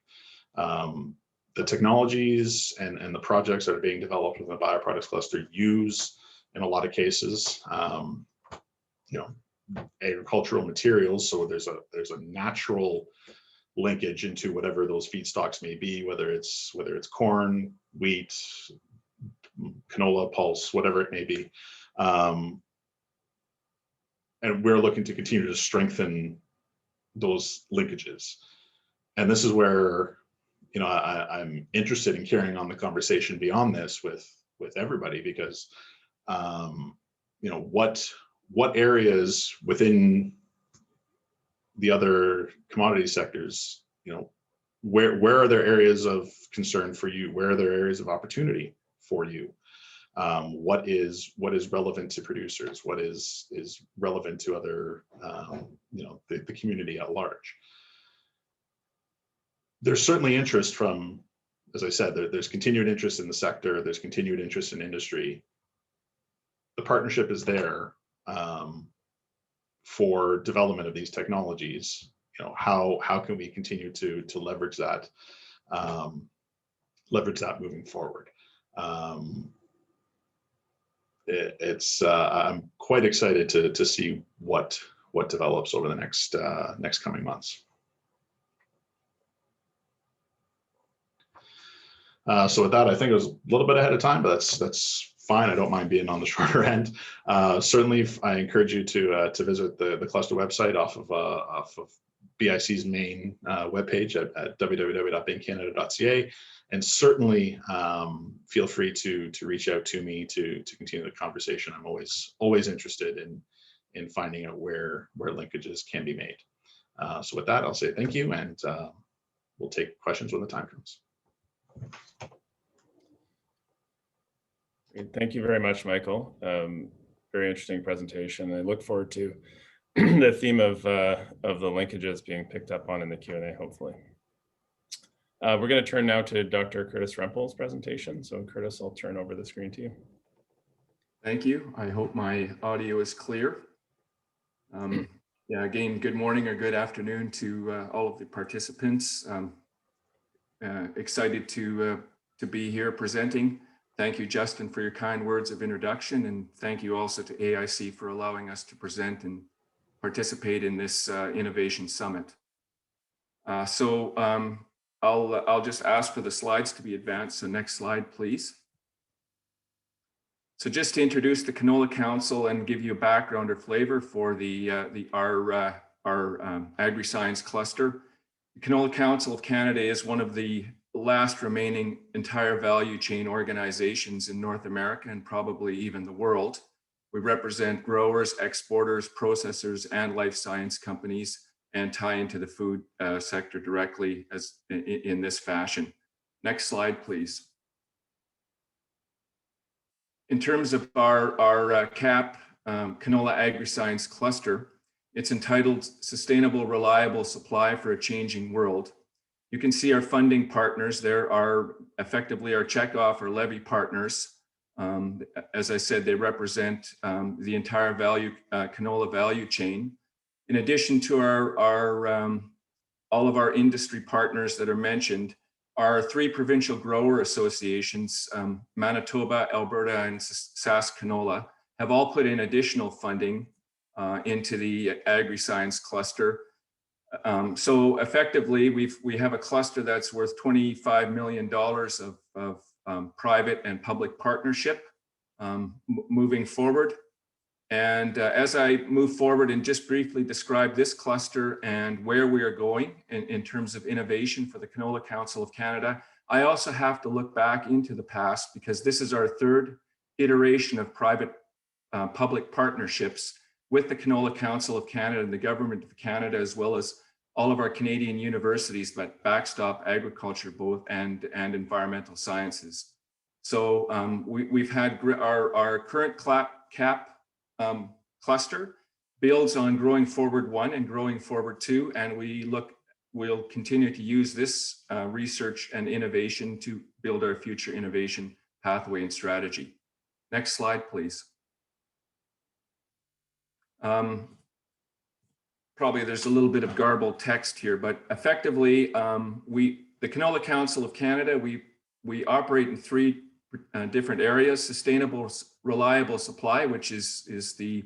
The technologies and the projects that are being developed within the bioproducts cluster use, in a lot of cases, agricultural materials. So there's a natural linkage into whatever those feedstocks may be, whether it's corn, wheat, canola, pulse, whatever it may be. And we're looking to continue to strengthen those linkages. And this is where, I'm interested in carrying on the conversation beyond this with everybody, because, what areas within the other commodity sectors, where are there areas of concern for you? Where are there areas of opportunity for you? What is relevant to producers? What is relevant to other, the community at large? There's certainly interest from, as I said, there's continued interest in the sector. There's continued interest in industry. The partnership is there for development of these technologies. How can we continue to leverage that moving forward? I'm quite excited to see what develops over the next coming months. So with that, I think it was a little bit ahead of time, but that's fine. I don't mind being on the shorter end. Certainly, I encourage you to visit the cluster website off of BIC's main webpage at www.baincanada.ca, and certainly feel free to reach out to me to continue the conversation. I'm always interested in finding out where linkages can be made. So with that, I'll say thank you, and we'll take questions when the time comes. Thank you very much, Michael. Very interesting presentation. I look forward to the theme of the linkages being picked up on in the Q&A, hopefully. We're going to turn now to Dr. Curtis Rempel's presentation. So Curtis, I'll turn over the screen to you. Thank you. I hope my audio is clear. Yeah, again, good morning or good afternoon to all of the participants. Excited to be here presenting. Thank you, Justin, for your kind words of introduction, and thank you also to AIC for allowing us to present and participate in this Innovation Summit. I'll just ask for the slides to be advanced. So next slide, please. So just to introduce the Canola Council and give you a background or flavor for our AgriScience cluster. The Canola Council of Canada is one of the last remaining entire value chain organizations in North America and probably even the world. We represent growers, exporters, processors, and life science companies and tie into the food sector directly as in this fashion. Next slide, please. In terms of our CAP, Canola AgriScience cluster, it's entitled Sustainable Reliable Supply for a Changing World. You can see our funding partners. There are effectively our checkoff or levy partners. As I said, they represent the entire canola value chain. In addition to all of our industry partners that are mentioned, our 3 provincial grower associations, Manitoba, Alberta, and Saskatchewan, have all put in additional funding into the AgriScience cluster. So effectively, we have a cluster that's worth $25 million of private and public partnership moving forward. And as I move forward and just briefly describe this cluster and where we are going in terms of innovation for the Canola Council of Canada, I also have to look back into the past because this is our 3rd iteration of private public partnerships with the Canola Council of Canada and the Government of Canada, as well as all of our Canadian universities that backstop agriculture both and environmental sciences. So we've had our current CAP cluster builds on Growing Forward 1 and Growing Forward 2, and we'll continue to use this research and innovation to build our future innovation pathway and strategy. Next slide, please. Probably there's a little bit of garbled text here, but effectively, the Canola Council of Canada, we operate in 3 different areas: sustainable, reliable supply, which is the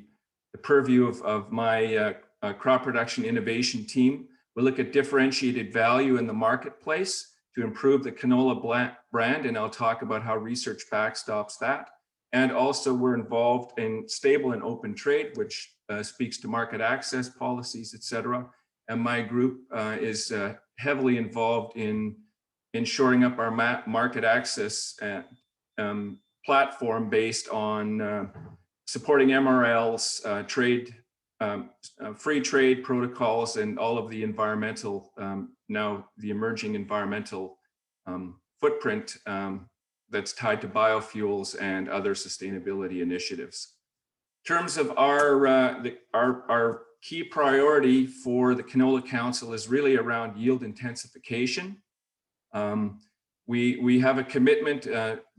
purview of my crop production innovation team. We look at differentiated value in the marketplace to improve the canola brand, and I'll talk about how research backstops that. And also we're involved in stable and open trade, which speaks to market access policies, et cetera. And my group is heavily involved in shoring up our market access platform based on supporting MRLs, free trade protocols, and all of the environmental, now the emerging environmental footprint that's tied to biofuels and other sustainability initiatives. In terms of our key priority for the Canola Council is really around yield intensification. We have a commitment,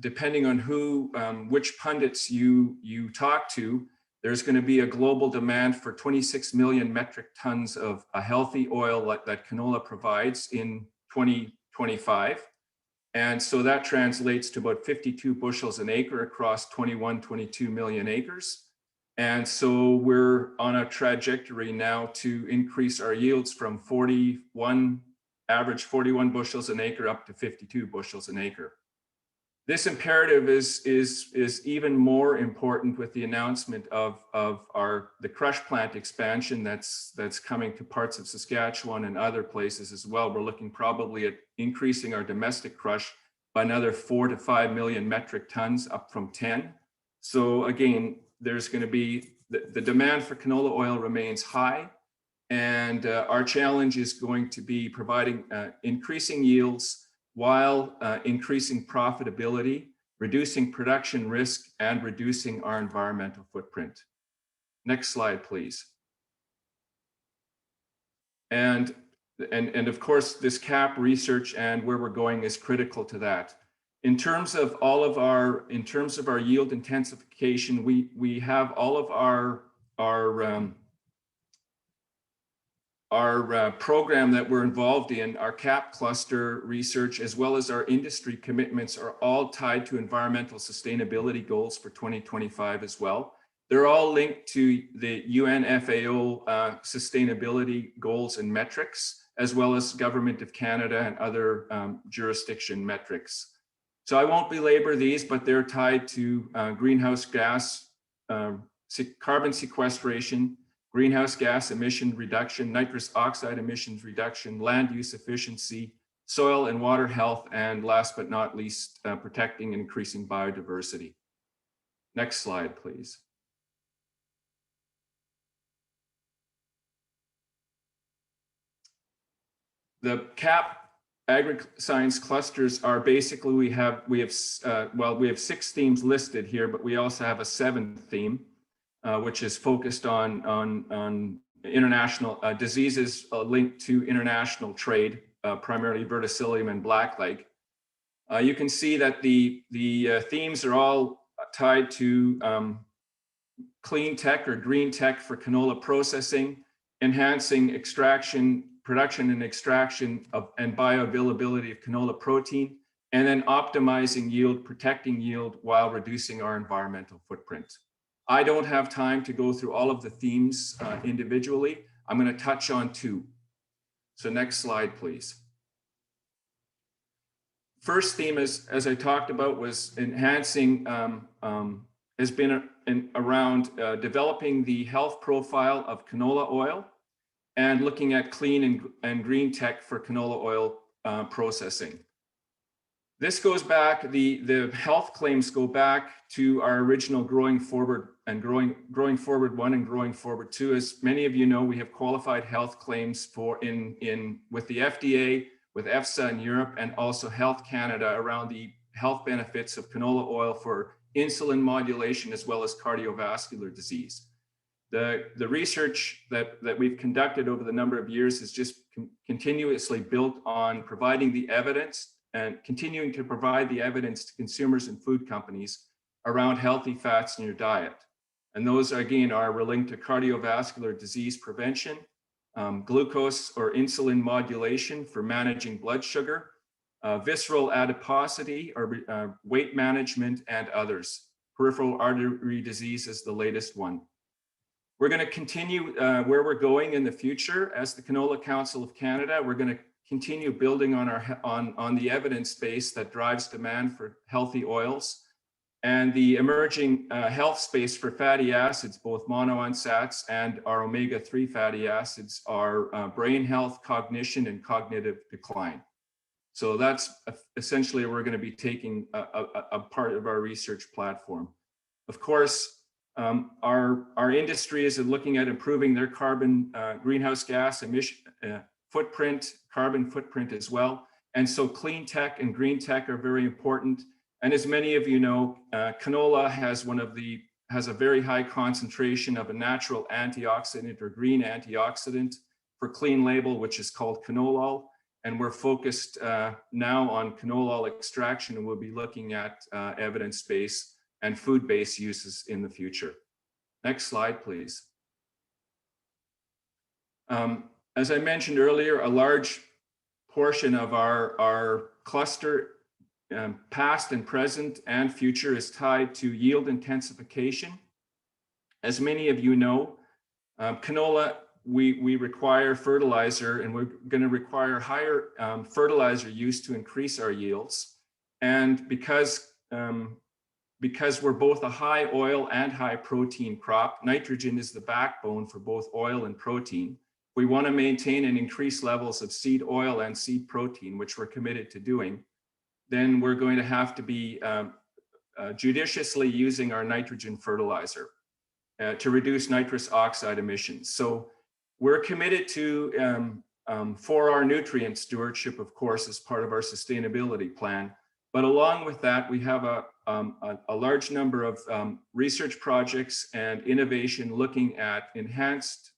depending on which pundits you talk to, there's going to be a global demand for 26 million metric tons of a healthy oil that canola provides in 2025. And so that translates to about 52 bushels an acre across 22 million acres. And so we're on a trajectory now to increase our yields from average 41 bushels an acre up to 52 bushels an acre. This imperative is even more important with the announcement of the crush plant expansion that's coming to parts of Saskatchewan and other places as well. We're looking probably at increasing our domestic crush by another 4 to 5 million metric tons, up from 10. So again, there's going to be the demand for canola oil remains high, and our challenge is going to be providing increasing yields while increasing profitability, reducing production risk, and reducing our environmental footprint. Next slide, please. And of course, this CAP research and where we're going is critical to that. In terms of our yield intensification, we have all of our program that we're involved in, our CAP cluster research, as well as our industry commitments, are all tied to environmental sustainability goals for 2025 as well. They're all linked to the UN FAO sustainability goals and metrics, as well as Government of Canada and other jurisdiction metrics. So I won't belabor these, but they're tied to greenhouse gas, carbon sequestration, greenhouse gas emission reduction, nitrous oxide emissions reduction, land use efficiency, soil and water health, and last but not least, protecting and increasing biodiversity. Next slide, please. The CAP AgriScience clusters are basically, we have 6 themes listed here, but we also have a 7th theme, which is focused on international diseases linked to international trade, primarily verticillium and blackleg. You can see that the themes are all tied to clean tech or green tech for canola processing, enhancing production and extraction of and bioavailability of canola protein, and then optimizing yield, protecting yield while reducing our environmental footprint. I don't have time to go through all of the themes individually. I'm going to touch on 2. So next slide, please. First theme, as I talked about, was enhancing, has been around developing the health profile of canola oil and looking at clean and green tech for canola oil processing. This goes back, the health claims go back to our original Growing Forward and Growing Forward 1 and Growing Forward 2. As many of you know, we have qualified health claims with the FDA, with EFSA in Europe, and also Health Canada around the health benefits of canola oil for insulin modulation as well as cardiovascular disease. The research that we've conducted over the number of years is just continuously built on providing the evidence and continuing to provide the evidence to consumers and food companies around healthy fats in your diet. And those, again, are linked to cardiovascular disease prevention, glucose or insulin modulation for managing blood sugar, visceral adiposity or weight management, and others. Peripheral artery disease is the latest one. We're going to continue where we're going in the future as the Canola Council of Canada. We're going to continue building on the evidence base that drives demand for healthy oils and the emerging health space for fatty acids, both monounsats and our omega-3 fatty acids, are brain health, cognition, and cognitive decline. So that's essentially where we're going to be taking a part of our research platform. Of course, our industry is looking at improving their carbon greenhouse gas emission carbon footprint as well. And so clean tech and green tech are very important. And as many of you know, canola has a very high concentration of a natural antioxidant or green antioxidant for clean label, which is called canola. And we're focused now on canola extraction, and we'll be looking at evidence-based and food-based uses in the future. Next slide, please. As I mentioned earlier, a large portion of our cluster, past and present and future, is tied to yield intensification. As many of you know, canola, we require fertilizer, and we're going to require higher fertilizer use to increase our yields. And because we're both a high oil and high protein crop, nitrogen is the backbone for both oil and protein. We want to maintain and increase levels of seed oil and seed protein, which we're committed to doing. Then we're going to have to be judiciously using our nitrogen fertilizer to reduce nitrous oxide emissions. So we're committed to, for our nutrient stewardship, of course, as part of our sustainability plan. But along with that, we have a large number of research projects and innovation looking at enhanced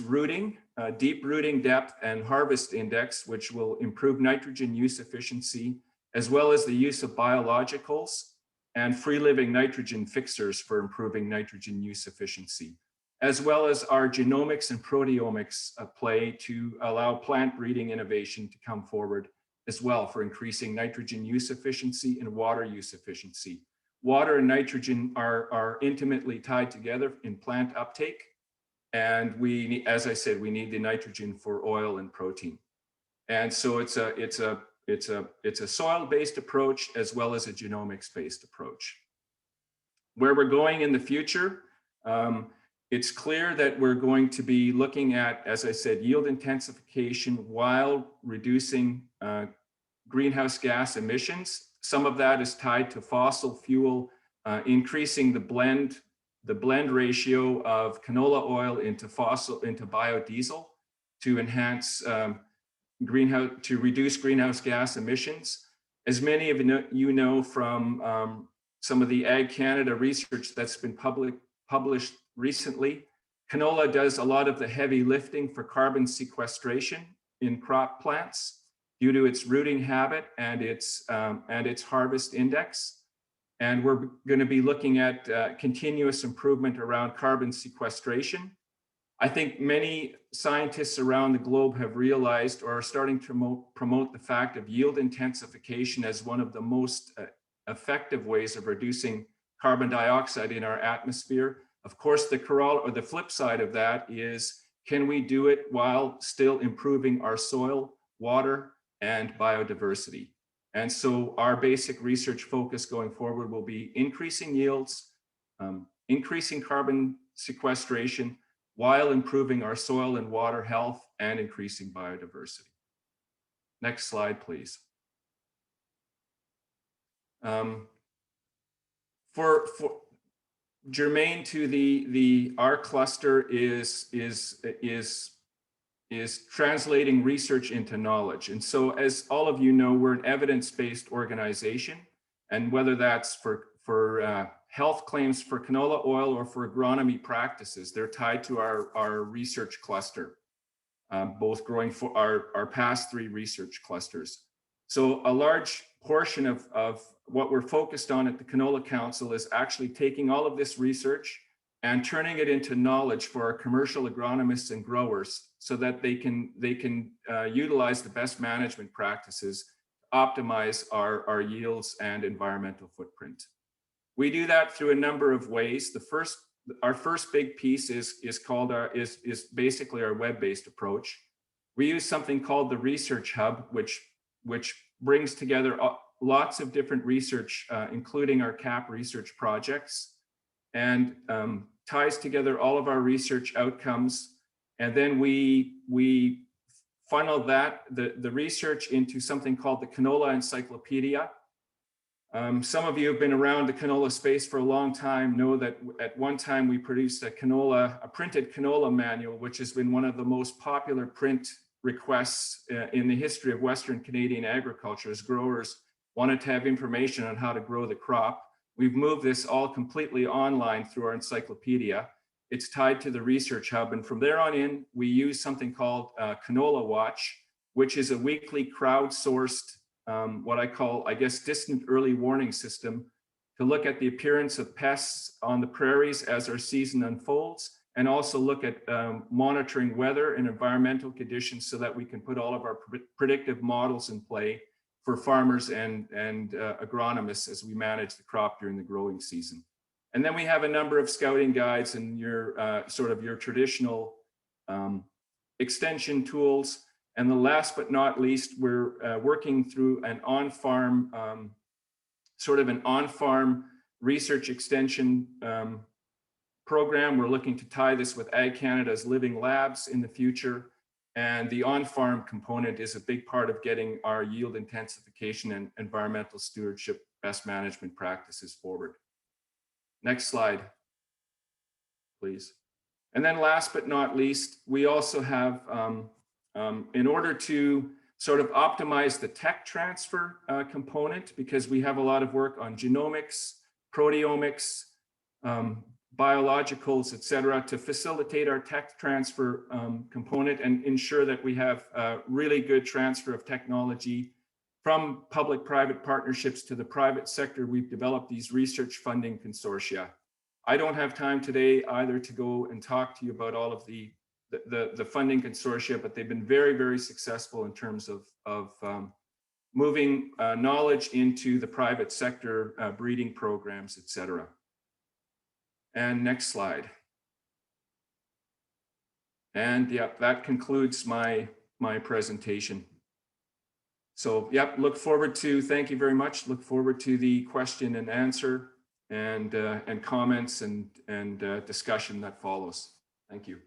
rooting, deep rooting depth, and harvest index, which will improve nitrogen use efficiency, as well as the use of biologicals and free-living nitrogen fixers for improving nitrogen use efficiency, as well as our genomics and proteomics play to allow plant breeding innovation to come forward as well for increasing nitrogen use efficiency and water use efficiency. Water and nitrogen are intimately tied together in plant uptake. And we need, as I said, we need the nitrogen for oil and protein. And so it's a soil-based approach as well as a genomics-based approach. Where we're going in the future, it's clear that we're going to be looking at, as I said, yield intensification while reducing greenhouse gas emissions. Some of that is tied to fossil fuel, increasing the blend ratio of canola oil into biodiesel to enhance to reduce greenhouse gas emissions. As many of you know from some of the Ag Canada research that's been published recently, canola does a lot of the heavy lifting for carbon sequestration in crop plants due to its rooting habit and its harvest index. And we're going to be looking at continuous improvement around carbon sequestration. I think many scientists around the globe have realized or are starting to promote the fact of yield intensification as one of the most effective ways of reducing carbon dioxide in our atmosphere. Of course, the flip side of that is, can we do it while still improving our soil, water, and biodiversity? And so our basic research focus going forward will be increasing yields, increasing carbon sequestration, while improving our soil and water health and increasing biodiversity. Next slide, please. For germane to our cluster is translating research into knowledge. And so, as all of you know, we're an evidence-based organization, and whether that's for health claims for canola oil or for agronomy practices, they're tied to our research cluster, both growing for our past 3 research clusters. So a large portion of what we're focused on at the Canola Council is actually taking all of this research and turning it into knowledge for our commercial agronomists and growers so that they can utilize the best management practices to optimize our yields and environmental footprint. We do that through a number of ways. Our first big piece is basically our web-based approach. We use something called the Research Hub, which brings together lots of different research, including our CAP research projects, and ties together all of our research outcomes. And then we funnel the research into something called the Canola Encyclopedia. Some of you have been around the canola space for a long time, know that at one time we produced a printed canola manual, which has been one of the most popular print requests in the history of Western Canadian agriculture, as growers wanted to have information on how to grow the crop. We've moved this all completely online through our encyclopedia. It's tied to the Research Hub, and from there on in, we use something called Canola Watch, which is a weekly crowdsourced what I call, distant early warning system to look at the appearance of pests on the prairies as our season unfolds, and also look at monitoring weather and environmental conditions so that we can put all of our predictive models in play for farmers and agronomists as we manage the crop during the growing season. And then we have a number of scouting guides and your traditional extension tools. And the last but not least, we're working through an on-farm, research extension program. We're looking to tie this with Ag Canada's Living Labs in the future. And the on-farm component is a big part of getting our yield intensification and environmental stewardship best management practices forward. Next slide, please. And then last but not least, we also have, in order to sort of optimize the tech transfer component, because we have a lot of work on genomics, proteomics, biologicals, et cetera, to facilitate our tech transfer component and ensure that we have really good transfer of technology from public-private partnerships to the private sector. We've developed these research funding consortia. I don't have time today either to go and talk to you about all of the funding consortia, but they've been very, very successful in terms of moving knowledge into the private sector, breeding programs, et cetera. And next slide. And yeah, that concludes my presentation. So yeah, thank you very much. Look forward to the question and answer and comments and discussion that follows. Thank you.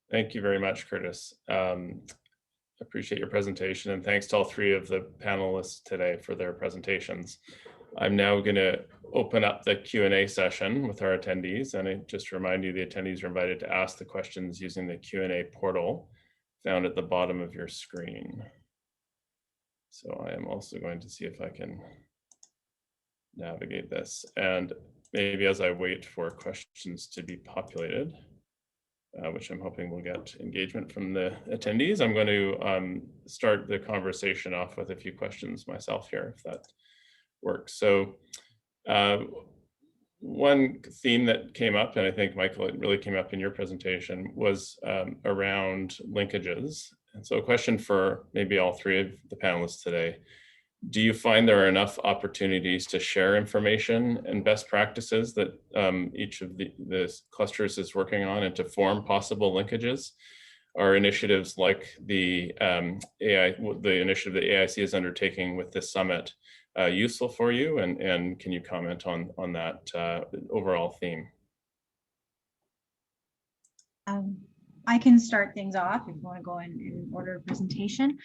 Thank you very much, Curtis. Appreciate your presentation, and thanks to all three of the panelists today for their presentations. I'm now going to open up the Q&A session with our attendees, and I just remind you the attendees are invited to ask the questions using the Q&A portal found at the bottom of your screen. So I am also going to see if I can navigate this, and maybe as I wait for questions to be populated, which I'm hoping will get engagement from the attendees, I'm going to start the conversation off with a few questions myself here, if that works. So one theme that came up, and I think, Michael, it really came up in your presentation, was around linkages. And so a question for maybe all three of the panelists today: do you find there are enough opportunities to share information and best practices that each of the clusters is working on, and to form possible linkages? Are initiatives like the initiative that AIC is undertaking with this summit useful for you? And can you comment on that overall theme? I can start things off if you want to go in order of presentation.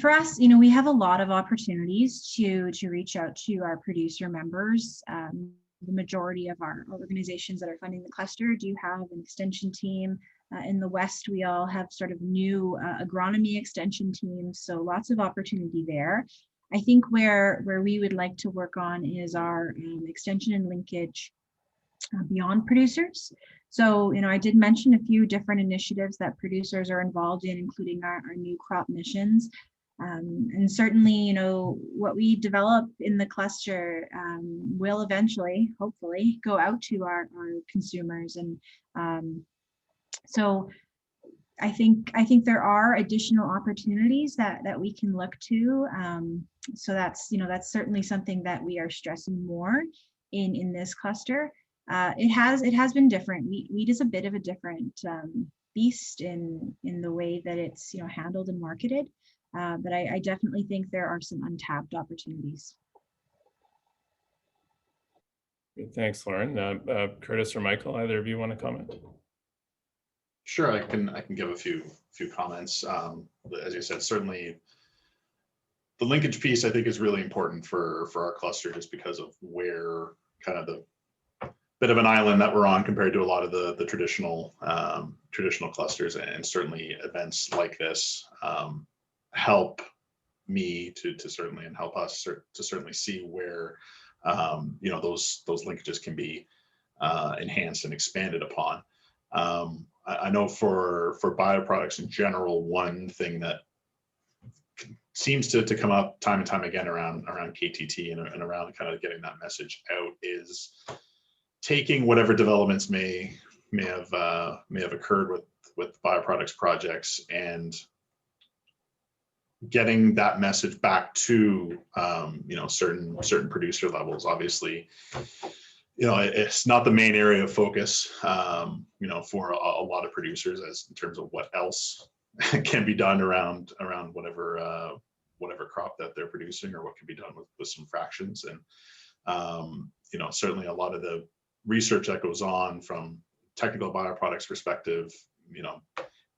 For us, we have a lot of opportunities to reach out to our producer members. The majority of our organizations that are funding the cluster do have an extension team. In the West, we all have sort of new agronomy extension teams, so lots of opportunity there. I think where we would like to work on is our extension and linkage beyond producers. So, I did mention a few different initiatives that producers are involved in, including our new crop missions. And certainly, what we develop in the cluster will eventually, hopefully, go out to our consumers. And so I think there are additional opportunities that we can look to. So that's certainly something that we are stressing more in this cluster. It has been different. Wheat is a bit of a different beast in the way that it's handled and marketed, but I definitely think there are some untapped opportunities. Thanks, Lauren. Curtis or Michael, either of you want to comment? Sure, I can give a few comments. As you said, certainly the linkage piece I think is really important for our cluster, just because of where kind of the bit of an island that we're on compared to a lot of the traditional clusters, and certainly events like this help me to certainly, and help us to certainly see where those linkages can be enhanced and expanded upon. I know for bioproducts in general, one thing that seems to come up time and time again around KTT and around kind of getting that message out is taking whatever developments may have occurred with bioproducts projects and getting that message back to certain producer levels. Obviously, it's not the main area of focus for a lot of producers, as in terms of what else can be done around whatever crop that they're producing, or what can be done with some fractions. And certainly a lot of the research that goes on from technical bioproducts perspective,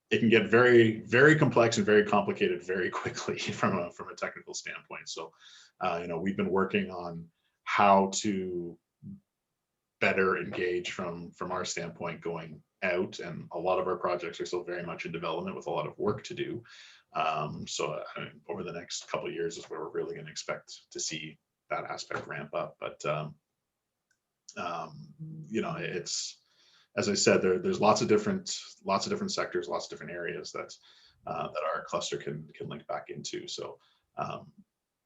it can get very, very complex and very complicated very quickly from a technical standpoint. So, we've been working on how to better engage from our standpoint going out, and a lot of our projects are still very much in development with a lot of work to do. So over the next couple of years is where we're really going to expect to see that aspect ramp up. But it's, as I said, there's lots of different sectors, lots of different areas that our cluster can link back into. So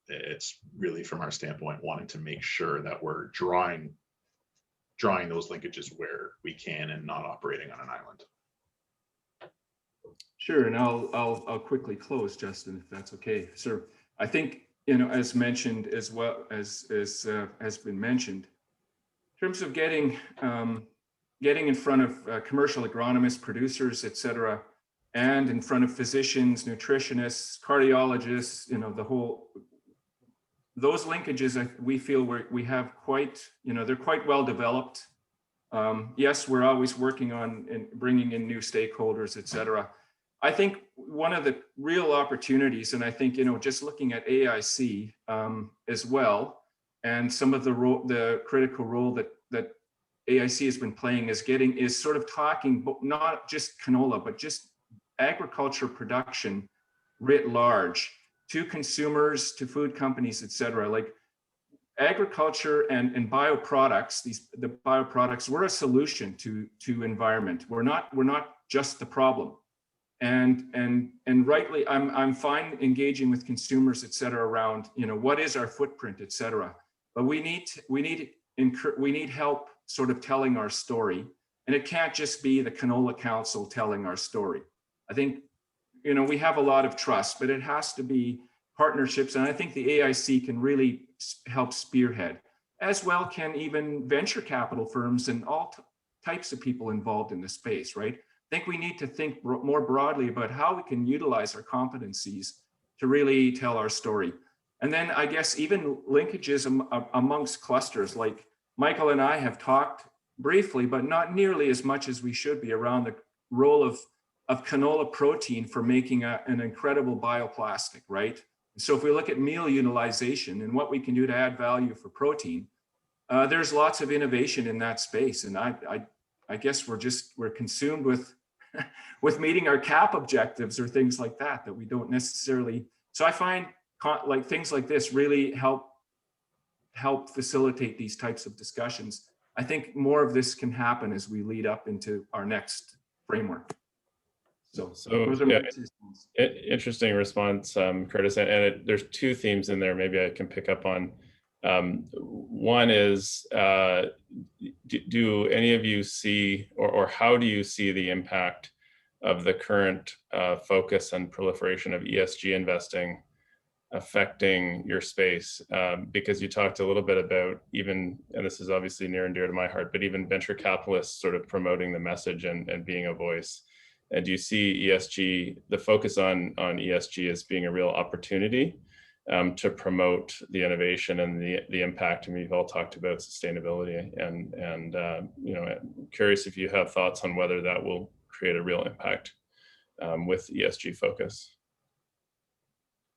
it's really, from our standpoint, wanting to make sure that we're drawing those linkages where we can and not operating on an island. Sure, and I'll quickly close, Justin, if that's okay. So I think, as mentioned, as well as has been mentioned, in terms of getting getting in front of commercial agronomists, producers, et cetera, and in front of physicians, nutritionists, cardiologists, those linkages, we feel we have quite, they're quite well developed. Yes, we're always working on bringing in new stakeholders, et cetera. I think one of the real opportunities, and I think, just looking at AIC as well, and some of the critical role that AIC has been playing is sort of talking, not just canola, but just agriculture production writ large to consumers, to food companies, et cetera. Like agriculture and bioproducts, the bioproducts, we're a solution to environment. We're not just the problem. And rightly, I'm fine engaging with consumers, et cetera, around, what is our footprint, et cetera. But we need help sort of telling our story. And it can't just be the Canola Council telling our story. I think, we have a lot of trust, but it has to be partnerships. And I think the AIC can really help spearhead, as well can even venture capital firms and all types of people involved in the space, right? I think we need to think more broadly about how we can utilize our competencies to really tell our story. And then I guess even linkages amongst clusters, like Michael and I have talked briefly, but not nearly as much as we should be, around the role of canola protein for making an incredible bioplastic, right? So if we look at meal utilization and what we can do to add value for protein, there's lots of innovation in that space. And I guess we're consumed with meeting our CAP objectives or things like that we don't necessarily. So I find like things like this really help facilitate these types of discussions. I think more of this can happen as we lead up into our next framework. So those are my 2 cents. Interesting response, Curtis. And there's 2 themes in there maybe I can pick up on. One is, do any of you see, or how do you see the impact of the current focus and proliferation of ESG investing affecting your space? Because you talked a little bit about even, and this is obviously near and dear to my heart, but even venture capitalists sort of promoting the message and being a voice. And do you see ESG, the focus on ESG as being a real opportunity to promote the innovation and the impact? I mean, you've all talked about sustainability, and curious if you have thoughts on whether that will create a real impact with ESG focus.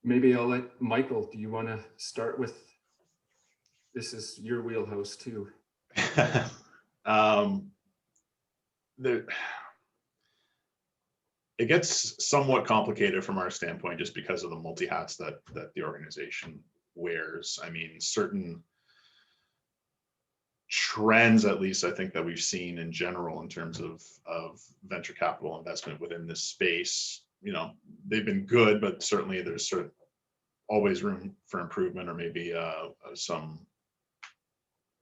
Maybe I'll let Michael, do you want to start with, this is your wheelhouse too. It gets somewhat complicated from our standpoint just because of the multi-hats that the organization wears. I mean, certain trends, at least I think, that we've seen in general in terms of venture capital investment within this space, they've been good, but certainly there's sort of always room for improvement, or maybe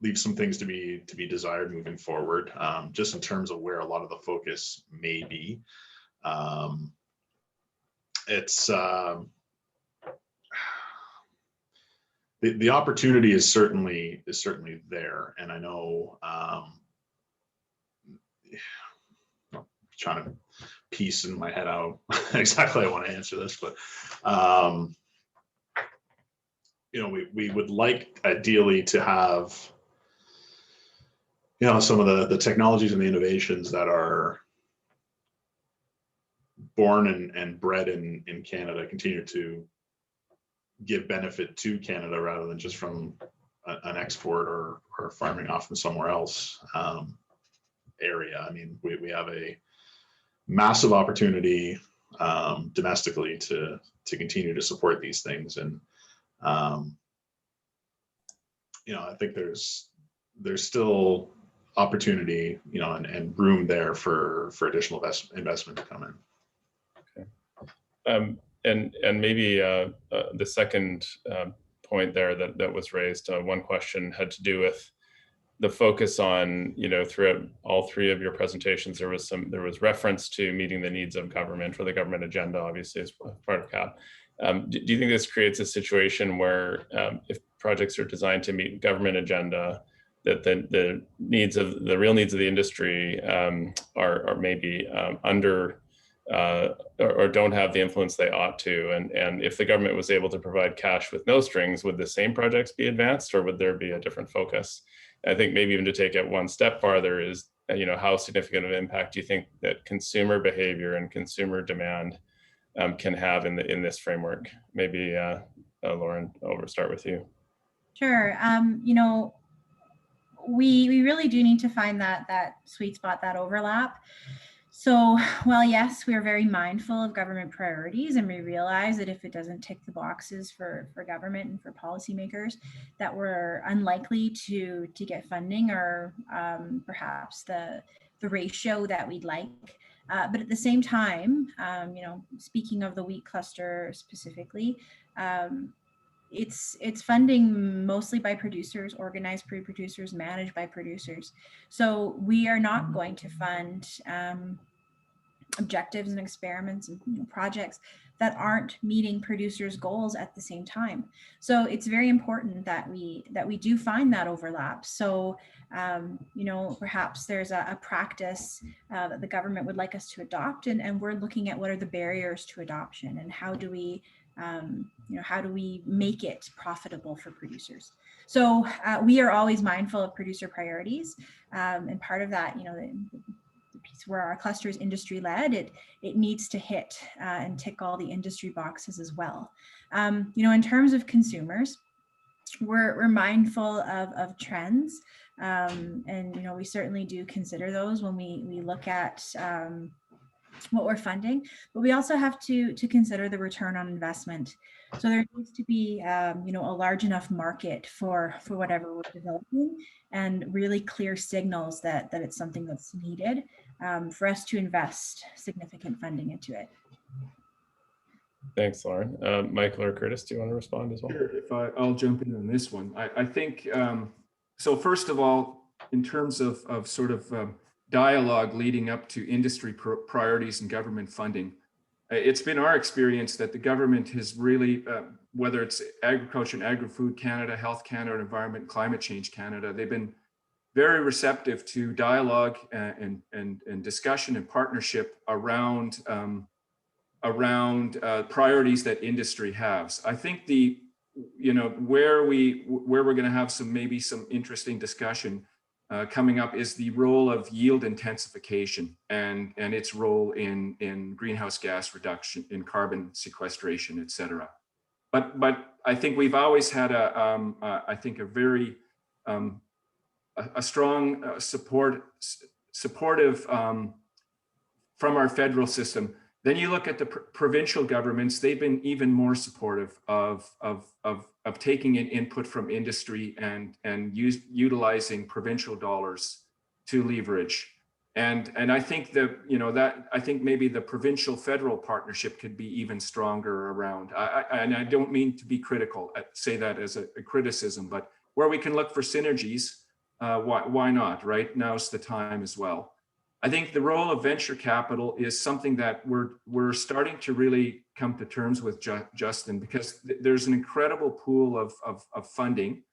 leave some things to be desired moving forward, just in terms of where a lot of the focus may be. It's the opportunity is certainly there, and I know I'm trying to piece in my head out exactly how I want to answer this, but we would like ideally to have some of the technologies and the innovations that are born and bred in Canada continue to give benefit to Canada rather than just from an export or farming off from somewhere else area. I mean, we have a massive opportunity domestically to continue to support these things, and I think there's still opportunity, and room there for additional investment to come in. And maybe the second point there that was raised, one question had to do with the focus on, throughout all 3 of your presentations, there was reference to meeting the needs of government, or the government agenda, obviously, as part of CAP. Do you think this creates a situation where if projects are designed to meet government agenda, that the needs of the real needs of the industry are maybe under or don't have the influence they ought to. And if the government was able to provide cash with no strings, would the same projects be advanced, or would there be a different focus? I think maybe even to take it one step farther is, how significant of an impact do you think that consumer behavior and consumer demand can have in this framework? Maybe Lauren, I'll start with you. Sure. We really do need to find that sweet spot, that overlap. So while yes, we are very mindful of government priorities, and we realize that if it doesn't tick the boxes for government and for policymakers, that we're unlikely to get funding or perhaps the ratio that we'd like. But at the same time, speaking of the wheat cluster specifically, it's funding mostly by producers, organized producers, managed by producers. So we are not going to fund objectives and experiments and projects that aren't meeting producers' goals at the same time. So it's very important that we do find that overlap. So perhaps there's a practice that the government would like us to adopt, and we're looking at what are the barriers to adoption, and how do we make it profitable for producers. So we are always mindful of producer priorities, and part of that, the piece where our cluster is industry led, it needs to hit and tick all the industry boxes as well. In terms of consumers, we're mindful of trends, and we certainly do consider those when we look at what we're funding, but we also have to consider the return on investment. So there needs to be a large enough market for whatever we're developing, and really clear signals that it's something that's needed for us to invest significant funding into it. Thanks, Lauren. Michael or Curtis, do you want to respond as well? Sure, if I'll jump in on this one. I think, so first of all, in terms of sort of dialogue leading up to industry priorities and government funding, it's been our experience that the government has really, whether it's Agriculture and Agri-Food Canada, Health Canada, Environment and Climate Change Canada, they've been very receptive to dialogue and discussion and partnership around priorities that industry has. I think where we're going to have some interesting discussion coming up is the role of yield intensification and its role in greenhouse gas reduction, in carbon sequestration, et cetera. But I think we've always had a very strong supportive from our federal system. Then you look at the provincial governments; they've been even more supportive of taking in input from industry and utilizing provincial dollars to leverage. And I think I think maybe the provincial federal partnership could be even stronger around. And I don't mean to be critical, say that as a criticism, but where we can look for synergies, why not? Right, now's the time as well. I think the role of venture capital is something that we're starting to really come to terms with, Justin, because there's an incredible pool of funding.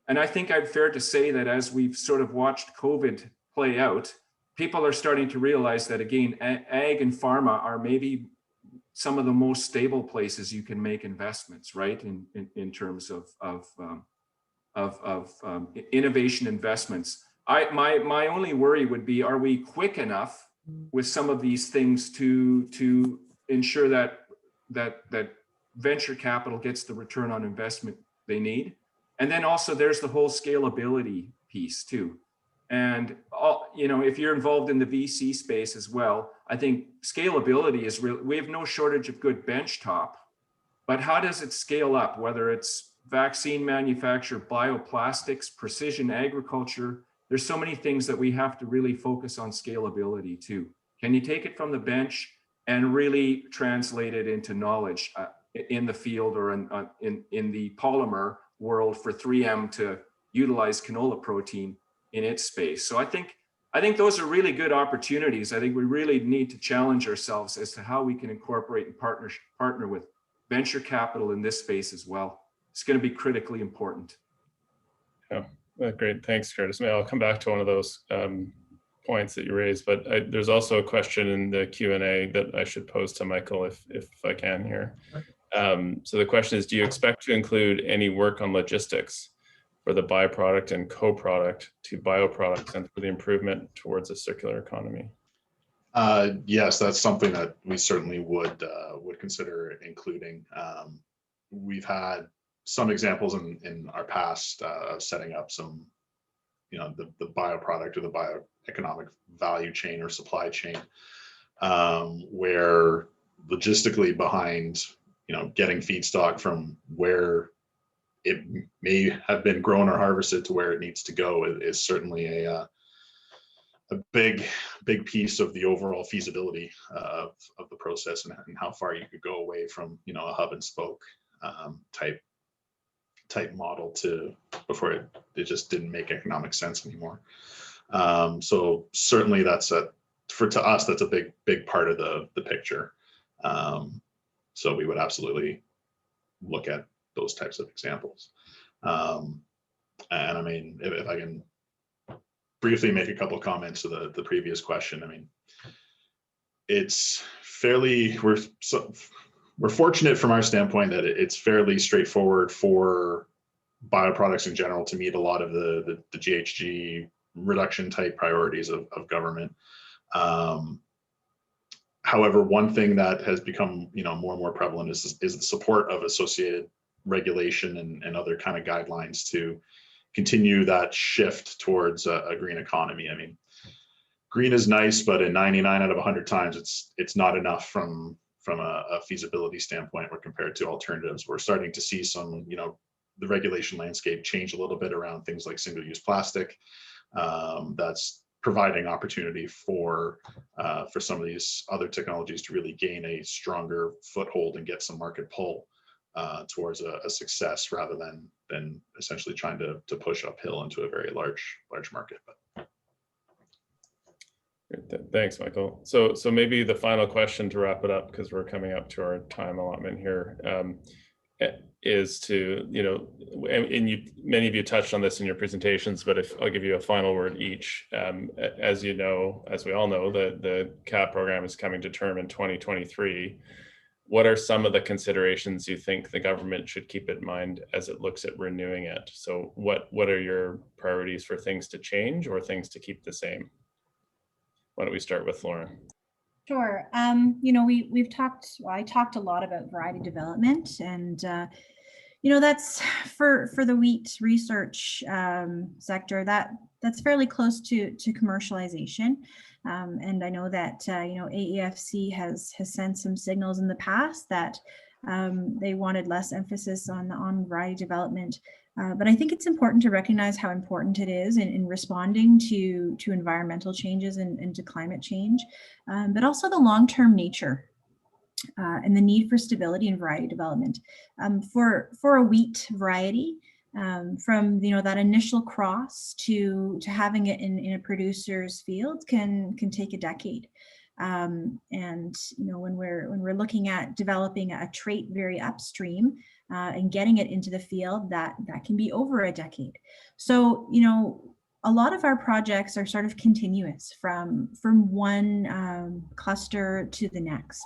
And I think I'm fair to say that as we've sort of watched COVID play out, people are starting to realize that, again, ag and pharma are maybe some of the most stable places you can make investments, right? In terms of innovation investments. My only worry would be, are we quick enough with some of these things to ensure that venture capital gets the return on investment they need? And then also there's the whole scalability piece too. And if you're involved in the VC space as well, I think scalability is real. We have no shortage of good benchtop, but how does it scale up? Whether it's vaccine manufacture, bioplastics, precision agriculture, there's so many things that we have to really focus on scalability too. Can you take it from the bench and really translate it into knowledge in the field or in the polymer world for 3M to utilize canola protein in its space? So I think those are really good opportunities. I think we really need to challenge ourselves as to how we can incorporate and partner with venture capital in this space as well. It's going to be critically important. Yeah. Great, thanks, Curtis. Maybe I'll come back to one of those points that you raised, but there's also a question in the Q&A that I should pose to Michael if I can here. So the question is, do you expect to include any work on logistics for the byproduct and co-product to bioproducts and for the improvement towards a circular economy? Yes, that's something that we certainly would consider including. We've had some examples in our past of setting up some, the bioproduct or the bioeconomic value chain or supply chain, where logistically behind, getting feedstock from where it may have been grown or harvested to where it needs to go is certainly a big piece of the overall feasibility of the process and how far you could go away from, a hub and spoke type model to before it just didn't make economic sense anymore. So certainly to us, that's a big part of the picture. So we would absolutely look at those types of examples. And I mean, if I can briefly make a couple of comments to the previous question. I mean, it's fairly, we're fortunate from our standpoint that it's fairly straightforward for bioproducts in general to meet a lot of the GHG reduction type priorities of government. However, one thing that has become more and more prevalent is the support of associated regulation and other kind of guidelines to continue that shift towards a green economy. I mean, green is nice, but in 99 out of 100 times, it's not enough from a feasibility standpoint or compared to alternatives. We're starting to see some, the regulation landscape change a little bit around things like single-use plastic. That's providing opportunity for some of these other technologies to really gain a stronger foothold and get some market pull towards a success rather than essentially trying to push uphill into a very large market. Thanks, Michael. So maybe the final question to wrap it up, because we're coming up to our time allotment here, is to, and many of you touched on this in your presentations, but if I'll give you a final word each. As you know, as we all know, the CAP program is coming to term in 2023. What are some of the considerations you think the government should keep in mind as it looks at renewing it? So what are your priorities for things to change or things to keep the same? Why don't we start with Lauren? Sure. We've talked, I talked a lot about variety development, and that's for the wheat research sector, that's fairly close to commercialization. And I know that AEFC has sent some signals in the past that they wanted less emphasis on variety development. But I think it's important to recognize how important it is in responding to environmental changes and to climate change, but also the long-term nature and the need for stability and variety development. For a wheat variety, from that initial cross to having it in a producer's field can take a decade. And when we're looking at developing a trait very upstream and getting it into the field, that can be over a decade. So a lot of our projects are sort of continuous from one cluster to the next.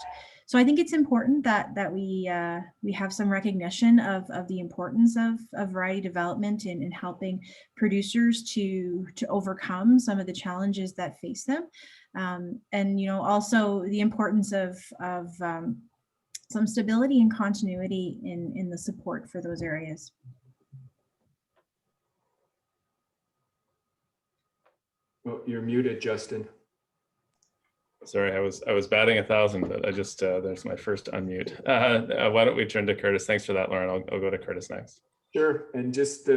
So I think it's important that we have some recognition of the importance of variety development in helping producers to overcome some of the challenges that face them. And also the importance of some stability and continuity in the support for those areas. Well, you're muted, Justin. Sorry, I was batting 1,000, but I just there's my first unmute. Why don't we turn to Curtis? Thanks for that, Lauren. I'll go to Curtis next. Sure, and just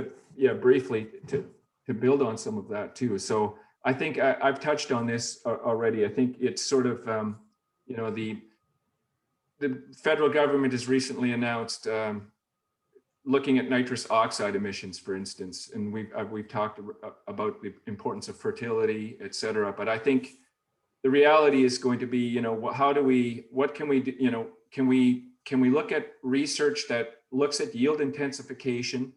briefly to build on some of that too. So I think I've touched on this already. I think it's sort of the federal government has recently announced looking at nitrous oxide emissions, for instance, and we've talked about the importance of fertility, et cetera. But I think the reality is going to be, what can we do? Can we look at research that looks at yield intensification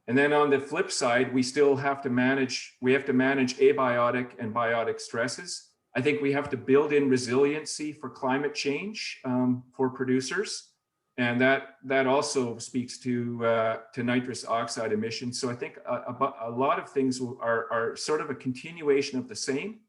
And then on the flip side, we still have to manage, abiotic and biotic stresses. I think we have to build in resiliency for climate change for producers. And that also speaks to nitrous oxide emissions. So I think a lot of things are sort of a continuation of the same.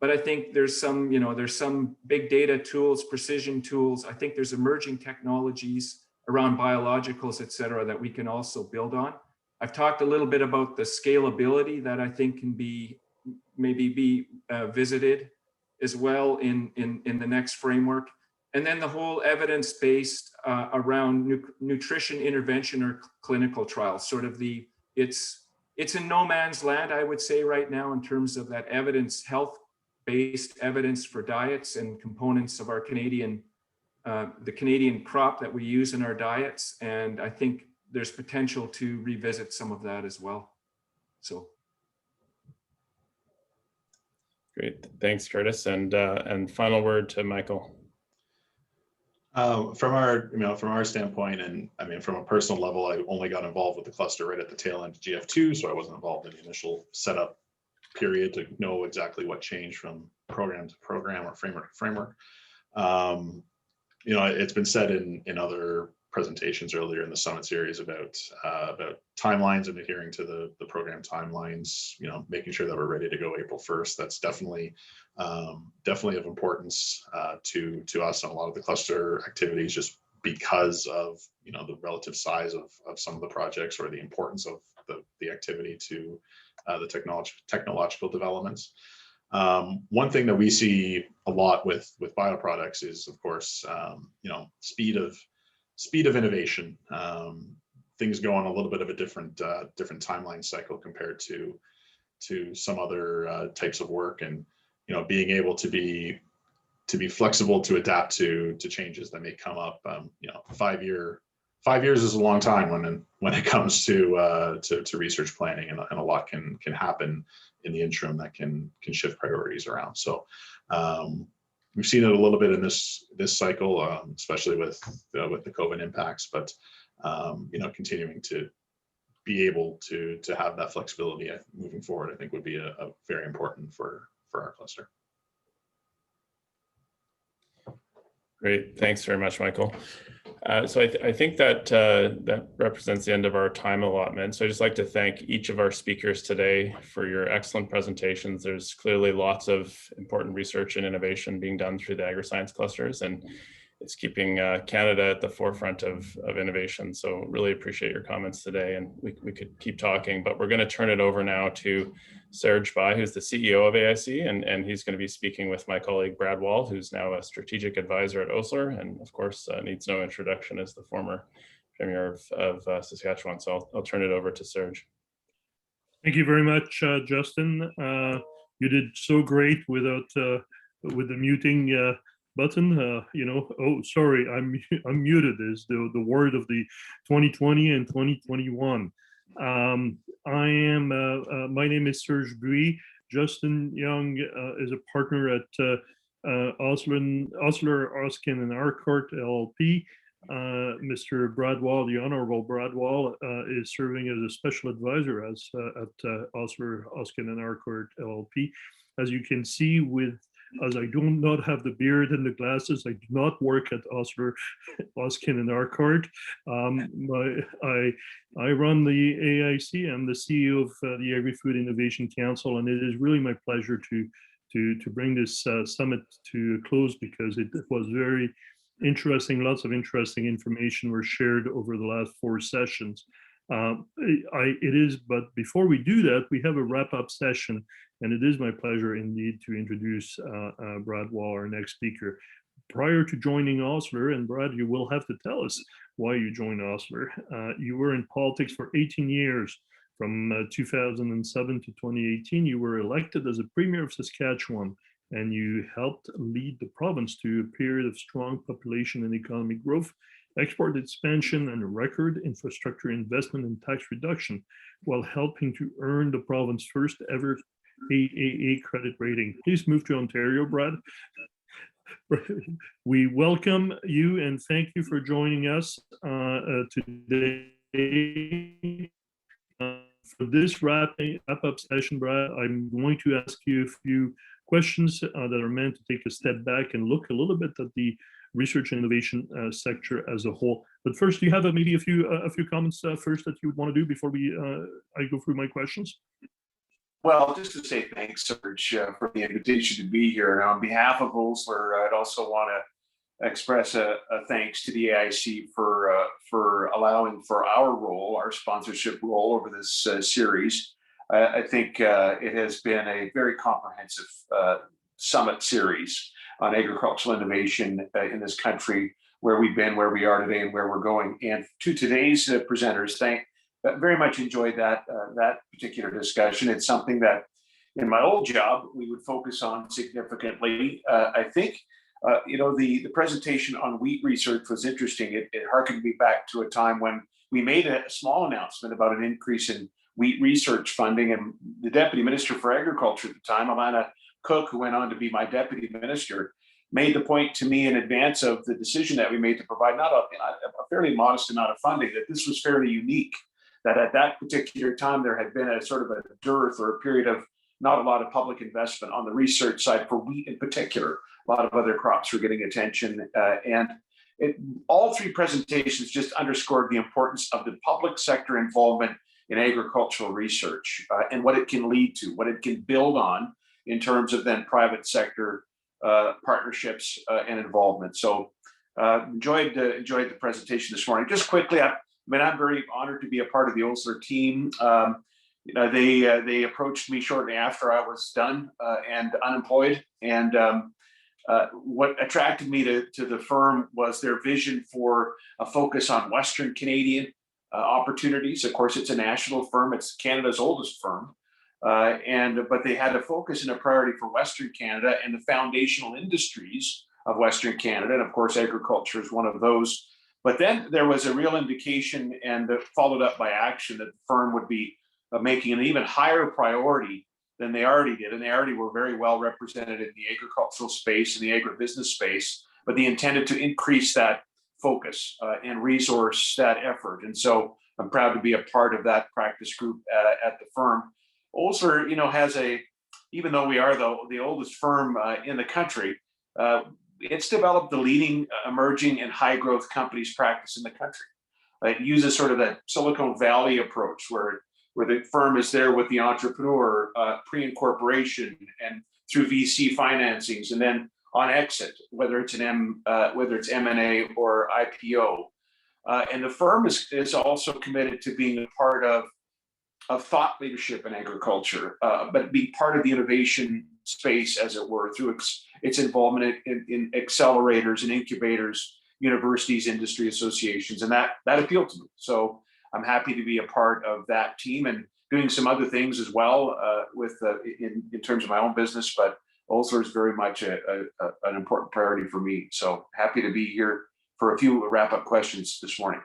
But I think there's some big data tools, precision tools. I think there's emerging technologies around biologicals, et cetera, that we can also build on. I've talked a little bit about the scalability that I think can be visited as well in the next framework. And then the whole evidence-based around nutrition intervention or clinical trials, sort of it's in no man's land, I would say right now, in terms of that evidence, health-based evidence for diets and components of our the Canadian crop that we use in our diets. And I think there's potential to revisit some of that as well. So. Great, thanks, Curtis. And final word to Michael. From our standpoint, and I mean, from a personal level, I only got involved with the cluster right at the tail end of GF2, so I wasn't involved in the initial setup period to know exactly what changed from program to program or framework to framework. It's been said in other presentations earlier in the summit series about timelines and adhering to the program timelines, making sure that we're ready to go April 1st. That's definitely of importance to us and a lot of the cluster activities, just because of the relative size of some of the projects or the importance of the activity to the technological developments. One thing that we see a lot with bioproducts is, of course, speed of innovation. Things go on a little bit of a different timeline cycle compared to some other types of work, and being able to be flexible to adapt to changes that may come up. 5 years is a long time when it comes to research planning, and a lot can happen in the interim that can shift priorities around. So we've seen it a little bit in this cycle, especially with the COVID impacts, but continuing to be able to have that flexibility moving forward, I think would be a very important for our cluster. Great, thanks very much, Michael. So I think that represents the end of our time allotment. So I'd just like to thank each of our speakers today for your excellent presentations. There's clearly lots of important research and innovation being done through the AgriScience clusters, and it's keeping Canada at the forefront of innovation. So really appreciate your comments today, and we could keep talking, but we're going to turn it over now to Serge Bai, who's the CEO of AIC, and he's going to be speaking with my colleague Brad Wall, who's now a strategic advisor at Osler, and of course needs no introduction as the former Premier of Saskatchewan. So I'll turn it over to Serge. Thank you very much, Justin. You did so great with the muting button. Oh, sorry, I'm muted is the word of the 2020 and 2021. My name is Serge Bai. Justin Young is a partner at Osler, Hoskin Harcourt LLP. Mr. Brad Wall, the Honorable Brad Wall, is serving as a special advisor at Osler, Hoskin Harcourt LLP. As you can see, as I do not have the beard and the glasses, I do not work at Osler, Hoskin Harcourt. I run the AIC. I'm the CEO of the Agri-Food Innovation Council, and it is really my pleasure to bring this summit to a close, because it was very interesting. Lots of interesting information were shared over the last 4 sessions. But before we do that, we have a wrap-up session, and it is my pleasure indeed to introduce Brad Wall, our next speaker. Prior to joining Osler, and Brad, you will have to tell us why you joined Osler. You were in politics for 18 years. From 2007 to 2018, you were elected as a Premier of Saskatchewan, and you helped lead the province to a period of strong population and economic growth, export expansion, and a record infrastructure investment and tax reduction, while helping to earn the province's first ever AAA credit rating. Please move to Ontario, Brad. We welcome you and thank you for joining us today. For this wrap-up session, Brad, I'm going to ask you a few questions that are meant to take a step back and look a little bit at the research and innovation sector as a whole. But first, do you have maybe a few comments first that you would want to do before I go through my questions? Well, just to say thanks, Serge, for the invitation to be here. And on behalf of Osler, I'd also want to express a thanks to the AIC for allowing for our sponsorship role over this series. I think it has been a very comprehensive summit series on agricultural innovation in this country, where we've been, where we are today, and where we're going. And to today's presenters, very much enjoyed that particular discussion. It's something that in my old job we would focus on significantly. I think the presentation on wheat research was interesting. It harkened me back to a time when we made a small announcement about an increase in wheat research funding, and the Deputy Minister for Agriculture at the time, Alana Cook, who went on to be my Deputy Minister, made the point to me in advance of the decision that we made to provide not a fairly modest amount of funding, that this was fairly unique, that at that particular time there had been a sort of a dearth or a period of not a lot of public investment on the research side for wheat in particular. A lot of other crops were getting attention, and all three presentations just underscored the importance of the public sector involvement in agricultural research and what it can lead to, what it can build on in terms of then private sector partnerships and involvement. So enjoyed the presentation this morning. Just quickly, I'm very honored to be a part of the Osler team. They approached me shortly after I was done and unemployed, and what attracted me to the firm was their vision for a focus on Western Canadian opportunities. Of course, it's a national firm; it's Canada's oldest firm, but they had a focus and a priority for Western Canada and the foundational industries of Western Canada, and of course, agriculture is one of those. But then there was a real indication, and followed up by action, that the firm would be making an even higher priority than they already did. And they already were very well represented in the agricultural space and the agribusiness space, but they intended to increase that focus and resource that effort. And so I'm proud to be a part of that practice group at the firm. Osler, has even though we are the oldest firm in the country, it's developed the leading emerging and high growth companies practice in the country. It uses sort of that Silicon Valley approach where the firm is there with the entrepreneur pre-incorporation and through VC financings, and then on exit, whether it's M&A or IPO. And the firm is also committed to being a part of thought leadership in agriculture, but be part of the innovation space, as it were, through its involvement in accelerators and incubators, universities, industry associations, and that appealed to me. So I'm happy to be a part of that team and doing some other things as well in terms of my own business, but Osler is very much an important priority for me. So happy to be here for a few wrap-up questions this morning.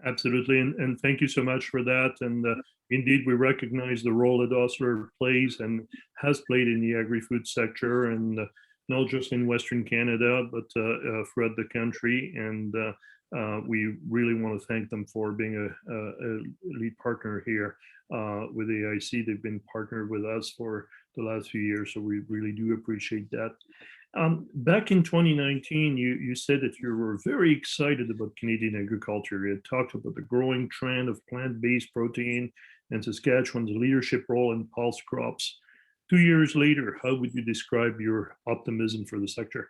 Absolutely, and thank you so much for that. And indeed, we recognize the role that Osler plays and has played in the agri-food sector, and not just in Western Canada, but throughout the country. And we really want to thank them for being a lead partner here with AIC. They've been partnered with us for the last few years, so we really do appreciate that. Back in 2019, you said that you were very excited about Canadian agriculture. You had talked about the growing trend of plant-based protein and Saskatchewan's leadership role in pulse crops. 2 years later, how would you describe your optimism for the sector?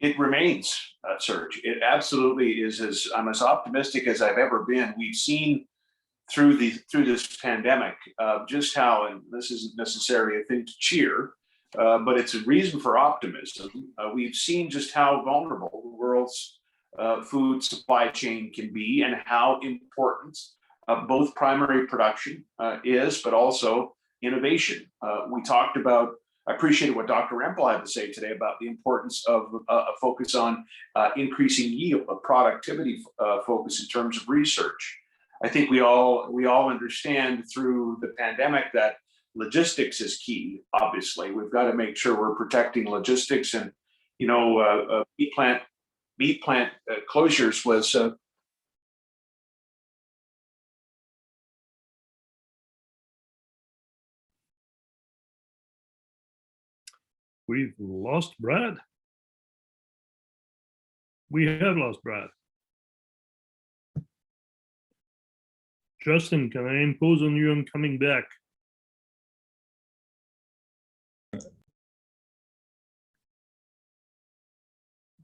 It remains, Serge. It absolutely is. I'm as optimistic as I've ever been. We've seen through this pandemic just how, and this isn't necessarily a thing to cheer, but it's a reason for optimism. We've seen just how vulnerable the world's food supply chain can be, and how important both primary production is, but also innovation. I appreciated what Dr. Rempel had to say today about the importance of a focus on increasing yield, a productivity focus in terms of research. I think we all understand through the pandemic that logistics is key. Obviously, we've got to make sure we're protecting logistics, and meat plant closures was we've lost Brad. We have lost Brad. Justin, can I impose on you on coming back?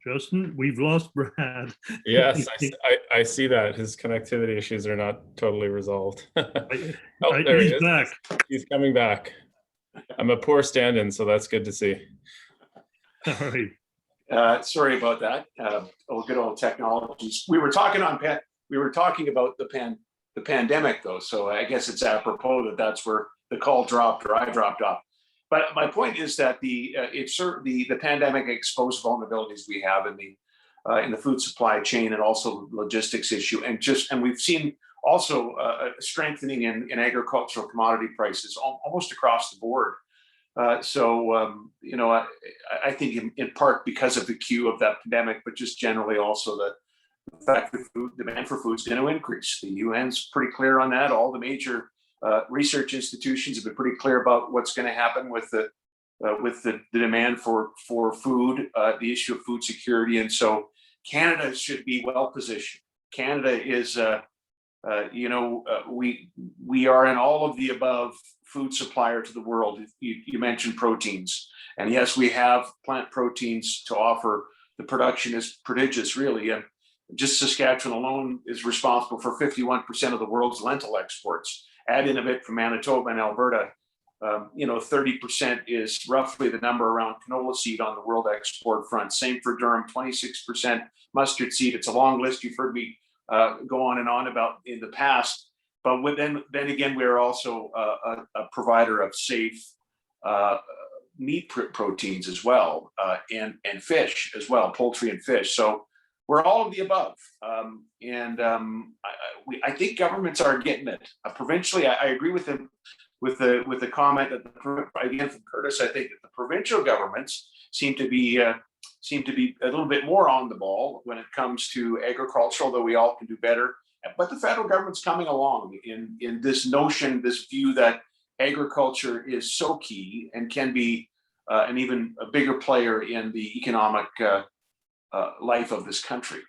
Justin, we've lost Brad. Yes, I see that. His connectivity issues are not totally resolved. Oh, there he is. Back. He's coming back. I'm a poor stand-in, so that's good to see. All right. Sorry about that. Good old technologies. We were talking about the pandemic, though, so I guess it's apropos that that's where the call dropped or I dropped off. But my point is that the pandemic exposed vulnerabilities we have in the food supply chain and also logistics issue, and we've seen also a strengthening in agricultural commodity prices almost across the board. I think in part because of the cue of that pandemic, but just generally also the fact that demand for food is going to increase. The UN's pretty clear on that. All the major research institutions have been pretty clear about what's going to happen with the demand for food, the issue of food security, and so Canada should be well positioned. Canada is, we are an all of the above food supplier to the world. You mentioned proteins, and yes, we have plant proteins to offer. The production is prodigious, really, and just Saskatchewan alone is responsible for 51% of the world's lentil exports. Add in a bit from Manitoba and Alberta, 30% is roughly the number around canola seed on the world export front. Same for durum, 26% mustard seed. It's a long list you've heard me go on and on about in the past. But then again, we're also a provider of safe meat proteins as well, and fish as well, poultry and fish. So we're all of the above, I think governments are getting it. Provincially, I agree with him with the comment that again from Curtis. I think that the provincial governments seem to be a little bit more on the ball when it comes to agriculture, although we all can do better. But the federal government's coming along in this notion, this view that agriculture is so key and can be an even a bigger player in the economic life of this country.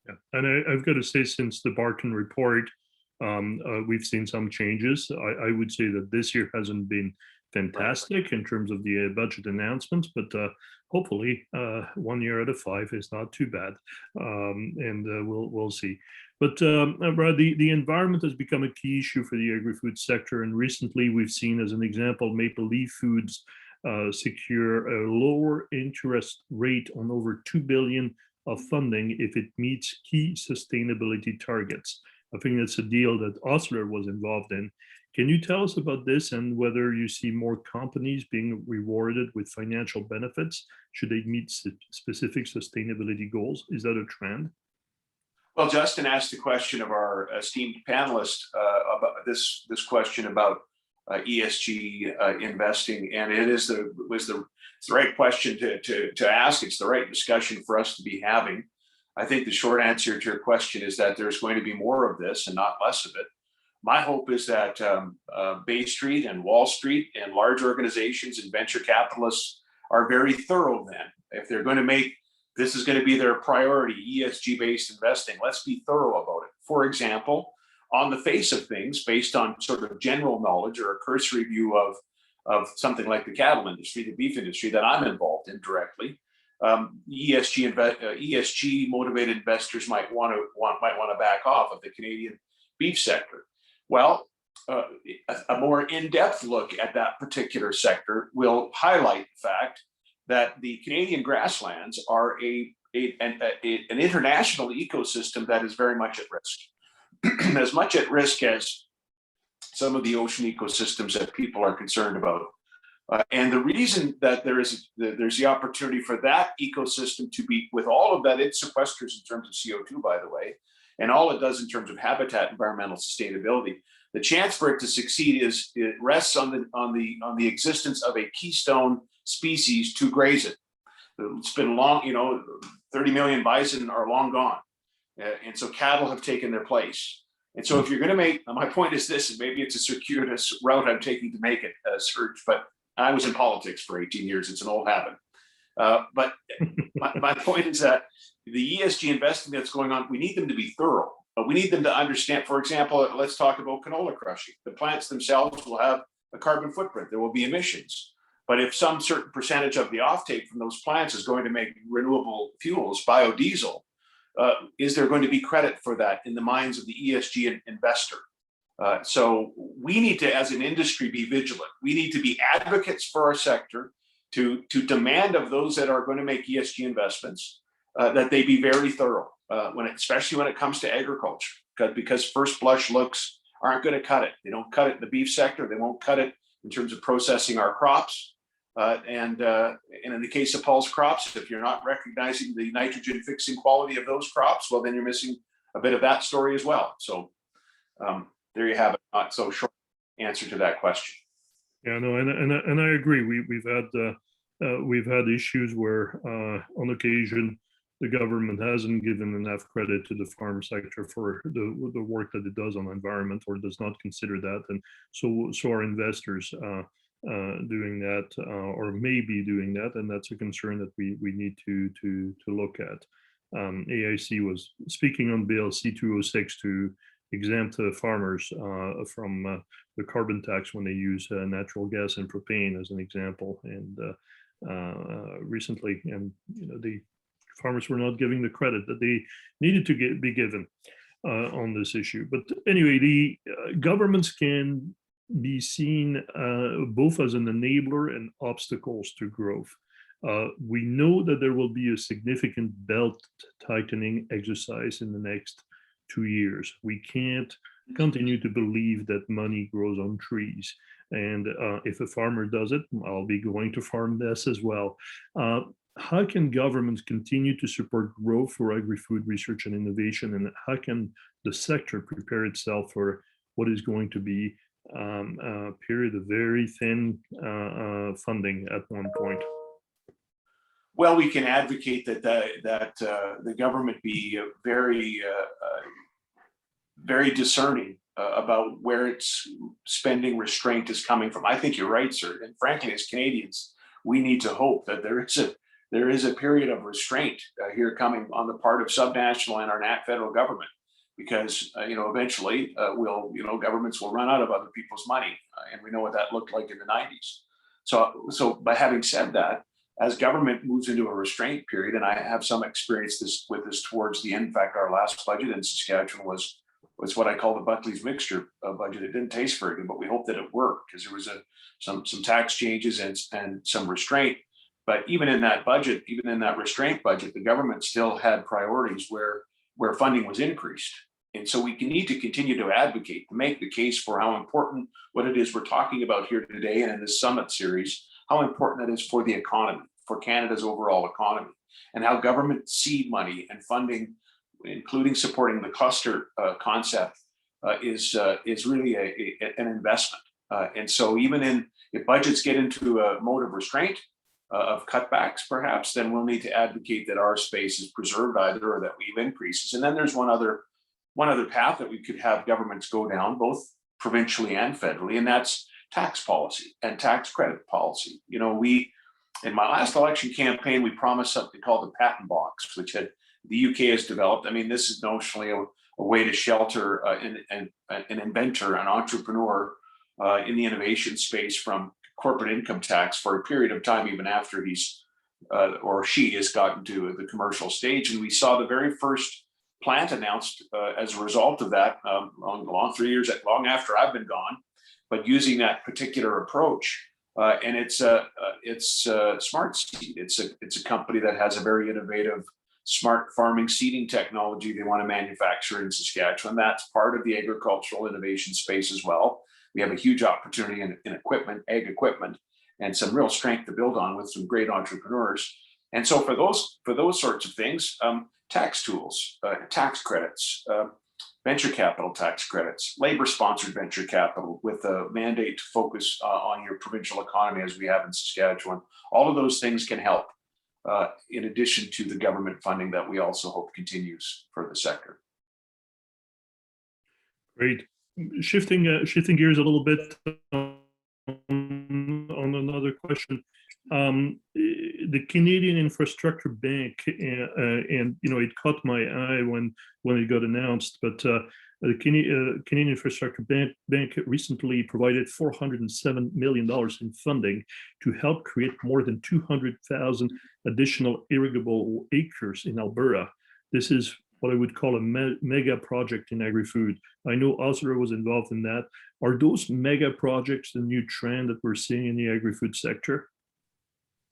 Yeah. And I've got to say, since the Barton report, we've seen some changes. I would say that this year hasn't been fantastic in terms of the budget announcements, but hopefully 1 year out of 5 is not too bad, and we'll see. But Brad, the environment has become a key issue for the agri-food sector, and recently we've seen, as an example, Maple Leaf Foods secure a lower interest rate on over $2 billion of funding if it meets key sustainability targets. I think that's a deal that Osler was involved in. Can you tell us about this and whether you see more companies being rewarded with financial benefits should they meet specific sustainability goals? Is that a trend? Well, Justin asked the question of our esteemed panelist about this question about ESG investing, and it is the right question to ask. It's the right discussion for us to be having. I think the short answer to your question is that there's going to be more of this and not less of it. My hope is that Bay Street and Wall Street and large organizations and venture capitalists are very thorough then. If they're going to make this is going to be their priority, ESG-based investing, let's be thorough about it. For example, on the face of things, based on sort of general knowledge or a cursory view of something like the cattle industry, the beef industry that I'm involved in directly, ESG motivated investors might want to back off of the Canadian beef sector. Well, a more in-depth look at that particular sector will highlight the fact that the Canadian grasslands are an international ecosystem that is very much at risk. As much at risk as some of the ocean ecosystems that people are concerned about. And the reason that there's the opportunity for that ecosystem to be, with all of that it sequesters in terms of CO2, by the way, and all it does in terms of habitat environmental sustainability, the chance for it to succeed it rests on the existence of a keystone species to graze it. It's been long, 30 million bison are long gone. And so cattle have taken their place. And so if you're going to make, my point is this, and maybe it's a circuitous route I'm taking to make it, Serge, but I was in politics for 18 years. It's an old habit. But my point is that the ESG investing that's going on, we need them to be thorough. We need them to understand, for example, let's talk about canola crushing. The plants themselves will have a carbon footprint. There will be emissions. But if some certain percentage of the offtake from those plants is going to make renewable fuels, biodiesel, is there going to be credit for that in the minds of the ESG investor? So we need to, as an industry, be vigilant. We need to be advocates for our sector to demand of those that are going to make ESG investments that they be very thorough, especially when it comes to agriculture, because first blush looks aren't going to cut it. They don't cut it in the beef sector. They won't cut it in terms of processing our crops. And in the case of Paul's crops, if you're not recognizing the nitrogen fixing quality of those crops, well, then you're missing a bit of that story as well. So there you have it. Not so short answer to that question. Yeah, no, and I agree. We've had issues where on occasion the government hasn't given enough credit to the farm sector for the work that it does on environment, or does not consider that, and so are investors doing that, or maybe doing that, and that's a concern that we need to look at. AIC was speaking on Bill C-206 to exempt farmers from the carbon tax when they use natural gas and propane as an example, and recently, and the farmers were not giving the credit that they needed to be given on this issue. But anyway, the governments can be seen both as an enabler and obstacles to growth. We know that there will be a significant belt tightening exercise in the next 2 years. We can't continue to believe that money grows on trees. And if a farmer does it, I'll be going to farm this as well. How can governments continue to support growth for agri-food research and innovation? And how can the sector prepare itself for what is going to be a period of very thin funding at one point? Well, we can advocate that the government be very discerning about where its spending restraint is coming from. I think you're right, sir. And frankly, as Canadians, we need to hope that there is a period of restraint here coming on the part of subnational and our federal government, because eventually governments will run out of other people's money, and we know what that looked like in the 90s. So by having said that, as government moves into a restraint period, and I have some experience with this towards the end. In fact, our last budget in Saskatchewan was what I call the Buckley's mixture budget. It didn't taste very good, but we hope that it worked, because there was some tax changes and some restraint. But even in that budget, even in that restraint budget, the government still had priorities where funding was increased. And so we need to continue to advocate, to make the case for how important what it is we're talking about here today and in this summit series, how important that is for the economy, for Canada's overall economy, and how government seed money and funding, including supporting the cluster concept, is really an investment. And so even if budgets get into a mode of restraint, of cutbacks perhaps, then we'll need to advocate that our space is preserved either, or that we've increases. And then there's one other path that we could have governments go down, both provincially and federally, and that's tax policy and tax credit policy. In my last election campaign, we promised something called the patent box, which the UK has developed. I mean, this is notionally a way to shelter an inventor, an entrepreneur in the innovation space from corporate income tax for a period of time, even after he's or she has gotten to the commercial stage. And we saw the very first plant announced as a result of that, long 3 years, long after I've been gone, but using that particular approach. And it's Smart Seed. It's a company that has a very innovative smart farming seeding technology they want to manufacture in Saskatchewan. That's part of the agricultural innovation space as well. We have a huge opportunity in equipment, ag equipment, and some real strength to build on with some great entrepreneurs. And so for those sorts of things, tax tools, tax credits, venture capital tax credits, labor-sponsored venture capital with a mandate to focus on your provincial economy, as we have in Saskatchewan. All of those things can help, in addition to the government funding that we also hope continues for the sector. Great. Shifting gears a little bit on another question. The Canadian Infrastructure Bank, and it caught my eye when it got announced, but the Canadian Infrastructure Bank recently provided $407 million in funding to help create more than 200,000 additional irrigable acres in Alberta. This is what I would call a mega project in agri-food. I know Osler was involved in that. Are those mega projects the new trend that we're seeing in the agri-food sector?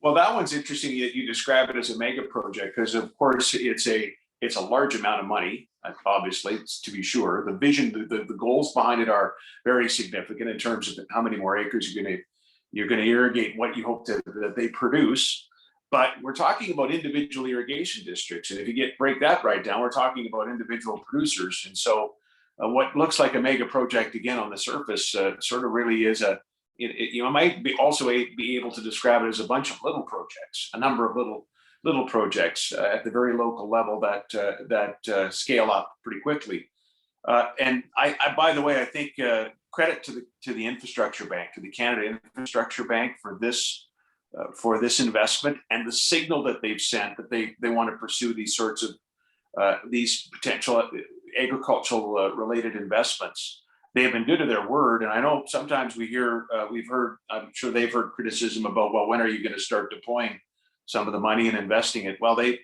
Well, that one's interesting that you describe it as a mega project, because of course it's a large amount of money, obviously, to be sure. The vision, the goals behind it are very significant in terms of how many more acres you're going to irrigate, what you hope that they produce. But we're talking about individual irrigation districts, and if you break that right down, we're talking about individual producers. And so, what looks like a mega project again on the surface sort of really is you might also be able to describe it as a bunch of little projects, a number of little projects at the very local level that scale up pretty quickly. And I, by the way, I think credit to the Infrastructure Bank, to the Canada Infrastructure Bank for this investment and the signal that they've sent that they want to pursue these sorts of these potential agricultural related investments. They have been good to their word, and I know sometimes we've heard, I'm sure they've heard criticism about, well, when are you going to start deploying some of the money and investing it? Well, they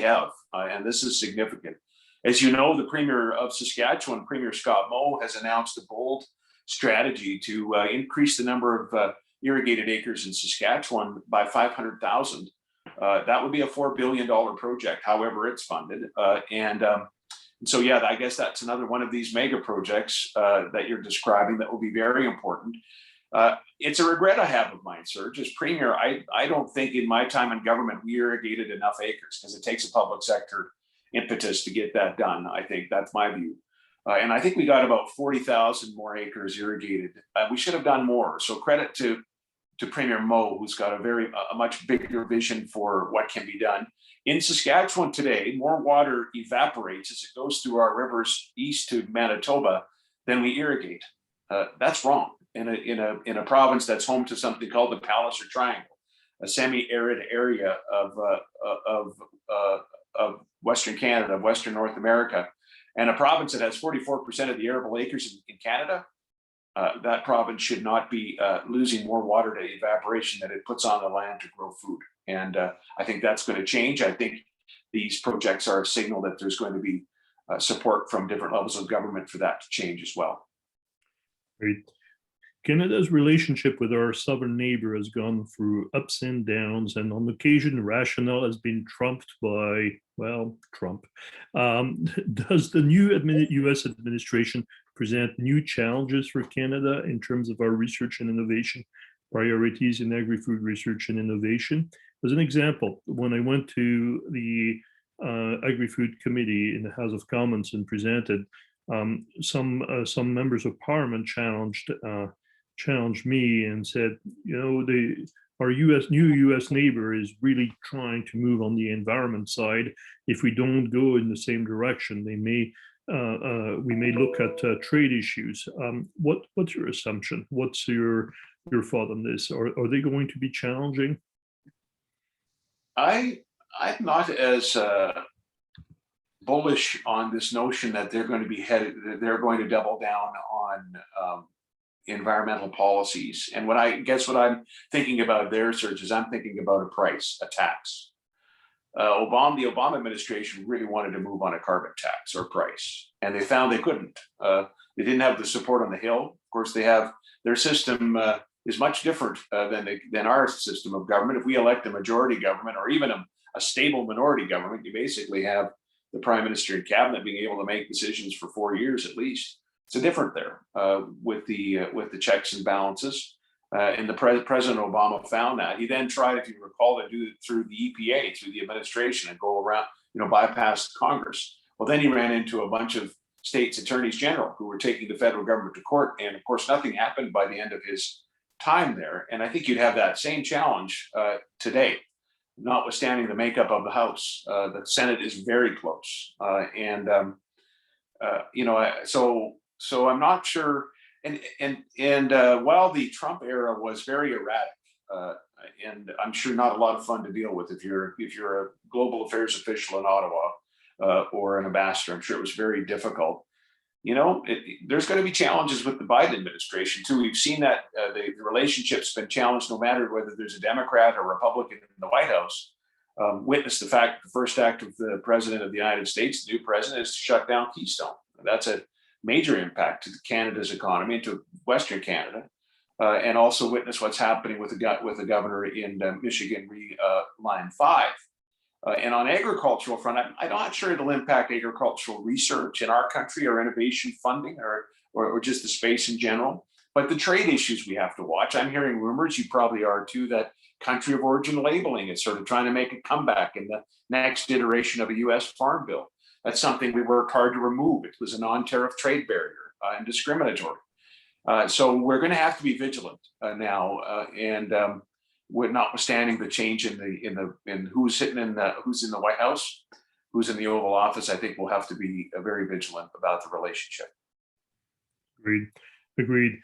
have, and this is significant. As you know, the Premier of Saskatchewan, Premier Scott Moe, has announced a bold strategy to increase the number of irrigated acres in Saskatchewan by 500,000. That would be a $4 billion project, however it's funded. And so, yeah, I guess that's another one of these mega projects that you're describing that will be very important. It's a regret I have of mine, Serge. As Premier, I don't think in my time in government we irrigated enough acres, because it takes a public sector impetus to get that done. I think that's my view. And I think we got about 40,000 more acres irrigated. We should have done more. So credit to Premier Moe, who's got a much bigger vision for what can be done. In Saskatchewan today, more water evaporates as it goes through our rivers east to Manitoba than we irrigate. That's wrong in a province that's home to something called the Palliser Triangle, a semi-arid area of Western Canada, Western North America, and a province that has 44% of the arable acres in Canada. That province should not be losing more water to evaporation than it puts on the land to grow food. And I think that's going to change. I think these projects are a signal that there's going to be support from different levels of government for that to change as well. Great. Canada's relationship with our southern neighbor has gone through ups and downs, and on occasion, rationale has been trumped by, well, Trump. Does the new U.S. administration present new challenges for Canada in terms of our research and innovation priorities in agri-food research and innovation? As an example, when I went to the Agri-Food Committee in the House of Commons and presented, some members of Parliament challenged me and said, our new U.S. neighbor is really trying to move on the environment side. If we don't go in the same direction, we may look at trade issues. What's your assumption? What's your thought on this? Are they going to be challenging? I'm not as bullish on this notion that they're going to double down on environmental policies. And what I'm thinking about there, Serge, is I'm thinking about a price, a tax. The Obama administration really wanted to move on a carbon tax or price, and they found they couldn't. They didn't have the support on the Hill. Of course, they have their system is much different than our system of government. If we elect a majority government or even a stable minority government, you basically have the prime minister and cabinet being able to make decisions for 4 years at least. It's different there with the checks and balances. And President Obama found that. He then tried, if you recall, to do it through the EPA, through the administration, and go around, bypass Congress. Well, then he ran into a bunch of states' attorneys general who were taking the federal government to court. And of course, nothing happened by the end of his time there. And I think you'd have that same challenge today, notwithstanding the makeup of the House. The Senate is very close. So I'm not sure. And while the Trump era was very erratic, and I'm sure not a lot of fun to deal with if you're a global affairs official in Ottawa or an ambassador. I'm sure it was very difficult. You know, there's going to be challenges with the Biden administration too. We've seen that the relationship's been challenged no matter whether there's a Democrat or Republican in the White House. Witness the fact that the first act of the president of the United States, the new president, is to shut down Keystone. That's a major impact to Canada's economy and to Western Canada. And also witness what's happening with the governor in Michigan, Line 5. And on agricultural front, I'm not sure it'll impact agricultural research in our country or innovation funding or just the space in general. But the trade issues we have to watch. I'm hearing rumors, you probably are too, that country of origin labeling is sort of trying to make a comeback in the next iteration of a U.S. Farm Bill. That's something we worked hard to remove. It was a non-tariff trade barrier and discriminatory. So we're going to have to be vigilant now, and notwithstanding the change in who's sitting who's in the White House, who's in the Oval Office, I think we'll have to be very vigilant about the relationship. Agreed.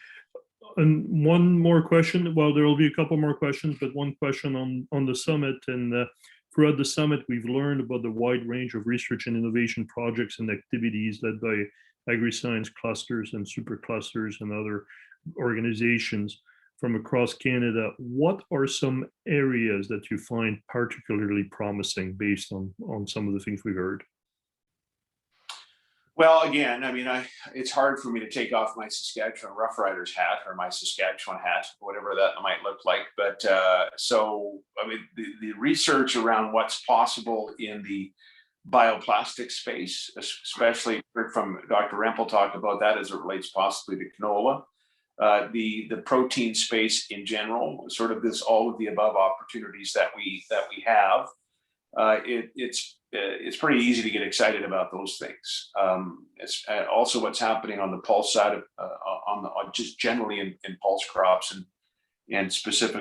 And one more question. Well, there will be a couple more questions, but one question on the summit. And throughout the summit, we've learned about the wide range of research and innovation projects and activities led by AgriScience clusters and super clusters and other organizations from across Canada. What are some areas that you find particularly promising based on some of the things we've heard? Well, again, I mean, it's hard for me to take off my Saskatchewan Rough Riders hat or my Saskatchewan hat, whatever that might look like. But so, I mean, the research around what's possible in the bioplastic space, especially heard from Dr. Rempel talk about that as it relates possibly to canola. The protein space in general, sort of all of the above opportunities that we have. It's pretty easy to get excited about those things. It's also what's happening on the pulse side of just generally in pulse crops and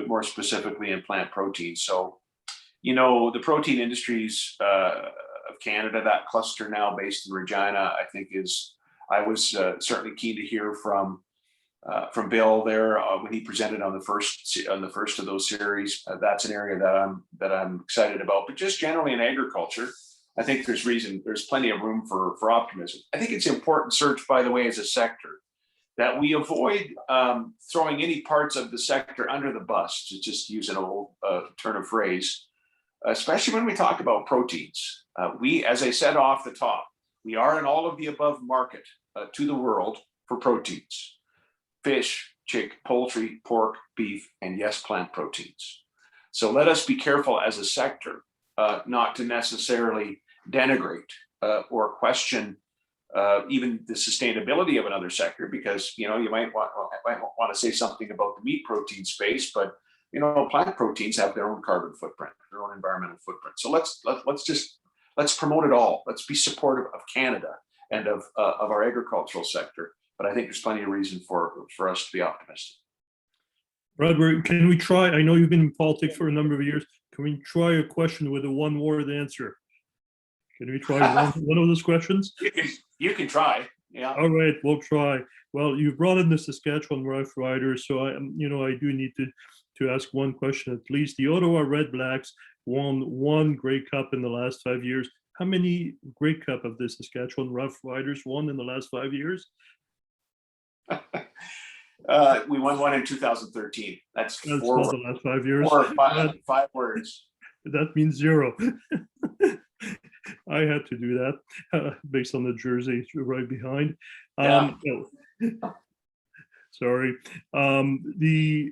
more specifically in plant proteins. So, you know, the protein industries of Canada, that cluster now based in Regina, I think I was certainly keen to hear from Bill there when he presented on the first of those series. That's an area that I'm excited about. But just generally in agriculture, I think there's plenty of room for optimism. I think it's important, Serge, by the way, as a sector, that we avoid throwing any parts of the sector under the bus, to just use an old turn of phrase, especially when we talk about proteins. We, as I said off the top, we are an all of the above market to the world for proteins. Fish, poultry, pork, beef, and yes, plant proteins. So let us be careful as a sector not to necessarily denigrate or question even the sustainability of another sector, because you might want to say something about the meat protein space, but plant proteins have their own carbon footprint, their own environmental footprint. So let's promote it all. Let's be supportive of Canada and of our agricultural sector. But I think there's plenty of reason for us to be optimistic. Brad, can we try? I know you've been in politics for a number of years. Can we try a question with a one-word answer? Can we try one of those questions? You can try. Yeah. All right, we'll try. Well, you've brought in the Saskatchewan Rough Riders, so I do need to ask one question at least. The Ottawa Red Blacks won one Grey Cup in the last 5 years. How many Grey Cup have the Saskatchewan Rough Riders won in the last 5 years? We won one in 2013. That's not the last 5 years. 4 or 5 words. That means 0. I had to do that based on the jersey right behind. Sorry. The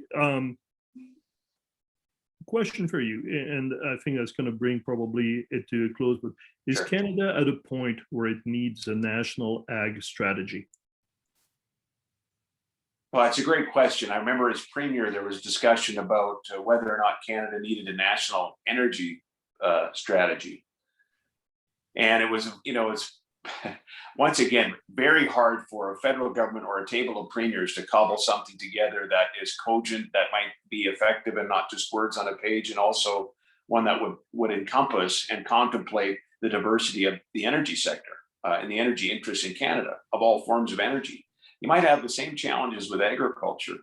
question for you, and I think that's going to bring probably it to a close, but is Sure. Canada at a point where it needs a national ag strategy? Well, it's a great question. I remember as Premier, there was discussion about whether or not Canada needed a national energy strategy. And it was, it's once again, very hard for a federal government or a table of premiers to cobble something together that is cogent, that might be effective and not just words on a page, and also one that would encompass and contemplate the diversity of the energy sector and the energy interests in Canada of all forms of energy. You might have the same challenges with agriculture.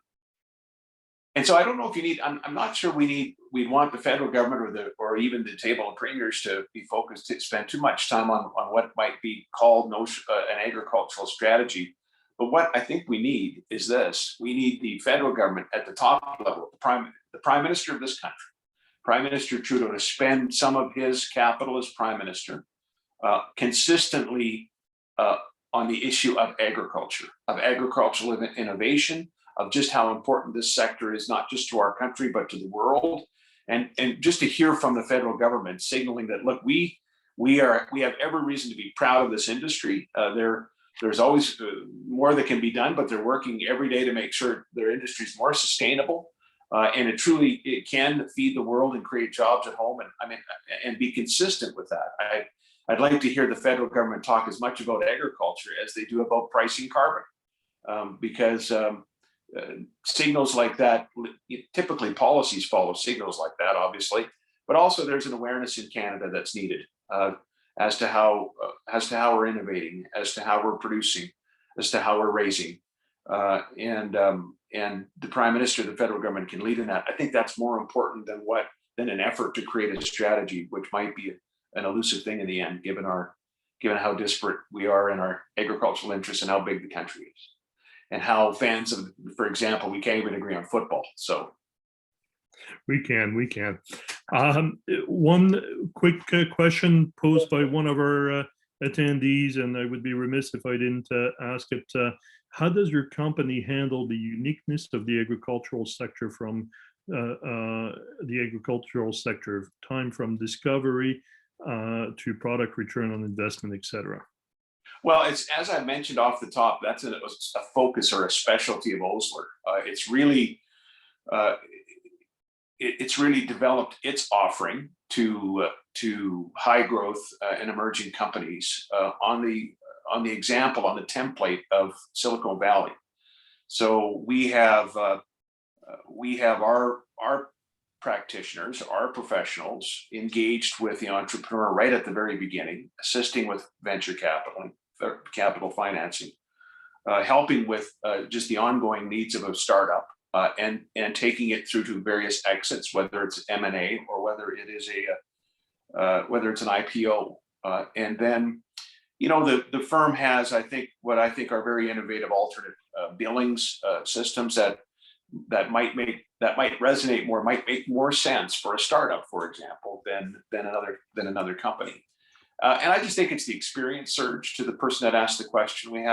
And so I don't know if you need, I'm not sure we'd want the federal government or even the table of premiers to be focused, to spend too much time on what might be called an agricultural strategy. But what I think we need is this: we need the federal government at the top level, the prime minister of this country, Prime Minister Trudeau, to spend some of his capital as prime minister consistently on the issue of agriculture, of agricultural innovation, of just how important this sector is, not just to our country, but to the world. And just to hear from the federal government signaling that, look, we have every reason to be proud of this industry. There's always more that can be done, but they're working every day to make sure their industry is more sustainable. And it can feed the world and create jobs at home, and be consistent with that. I'd like to hear the federal government talk as much about agriculture as they do about pricing carbon, because signals like that, typically policies follow signals like that, obviously, but also there's an awareness in Canada that's needed as to how we're innovating, as to how we're producing, as to how we're raising, and the Prime Minister, the federal government, can lead in that. I think that's more important than an effort to create a strategy, which might be an elusive thing in the end, given how disparate we are in our agricultural interests and how big the country is, and how fans of, for example, we can't even agree on football. So we can. One quick question posed by one of our attendees, and I would be remiss if I didn't ask it. How does your company handle the uniqueness of the agricultural sector from the agricultural sector, time from discovery to product return on investment, et cetera? Well, it's, as I mentioned off the top, that's a focus or a specialty of Osler. It's really developed its offering to high growth and emerging companies on the example, on the template of Silicon Valley. So we have our practitioners, our professionals engaged with the entrepreneur right at the very beginning, assisting with venture capital financing, helping with just the ongoing needs of a startup, and taking it through to various exits, whether it's M&A or whether it is whether it's an IPO, and then, you know, the firm has, what I think are very innovative alternate billings systems that might resonate more, might make more sense for a startup, for example, than another company. And I just think it's the experience surge. To the person that asked the question, we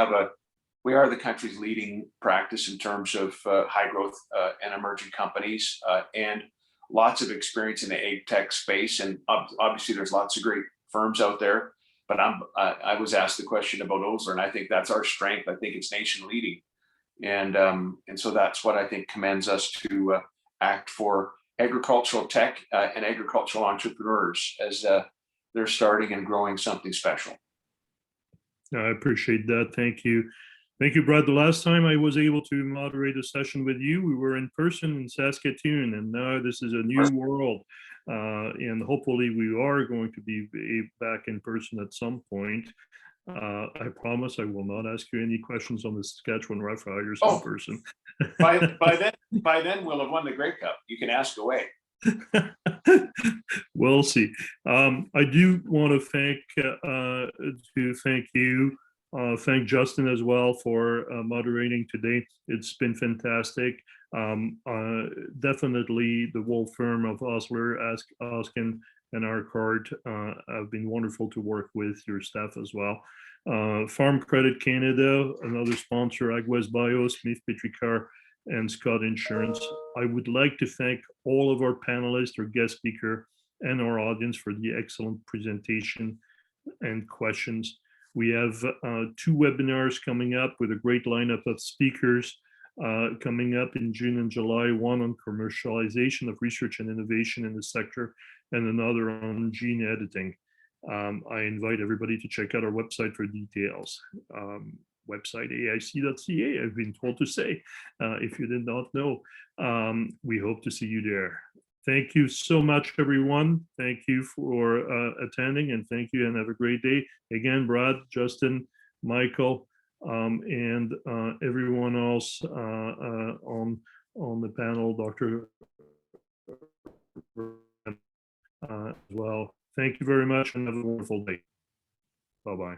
are the country's leading practice in terms of high growth and emerging companies, and lots of experience in the ag tech space. And obviously there's lots of great firms out there, but I was asked the question about Osler, and I think that's our strength. I think it's nation leading. And so that's what I think commends us to act for agricultural tech and agricultural entrepreneurs as they're starting and growing something special. I appreciate that. Thank you. Thank you, Brad. The last time I was able to moderate a session with you, we were in person in Saskatoon, and now this is a new world. And hopefully we are going to be back in person at some point. I promise I will not ask you any questions on the Saskatchewan Roughriders in person. By then we'll have won the Grey Cup. You can ask away. We'll see. I do want to thank you. Thank Justin as well for moderating today. It's been fantastic. Definitely the whole firm of Osler, Hoskin and Harcourt have been wonderful to work with, your staff as well. Farm Credit Canada, another sponsor, AgWest Bio, Smith Petricard, and Scott Insurance. I would like to thank all of our panelists, our guest speaker, and our audience for the excellent presentation and questions. We have 2 webinars coming up with a great lineup of speakers coming up in June and July, one on commercialization of research and innovation in the sector, and another on gene editing. I invite everybody to check out our website for details. Website aic.ca, I've been told to say, if you did not know. We hope to see you there. Thank you so much, everyone. Thank you for attending, and thank you, and have a great day. Again, Brad, Justin, Michael, and everyone else on on the panel, Dr. As well. Thank you very much and have a wonderful day. Bye-bye.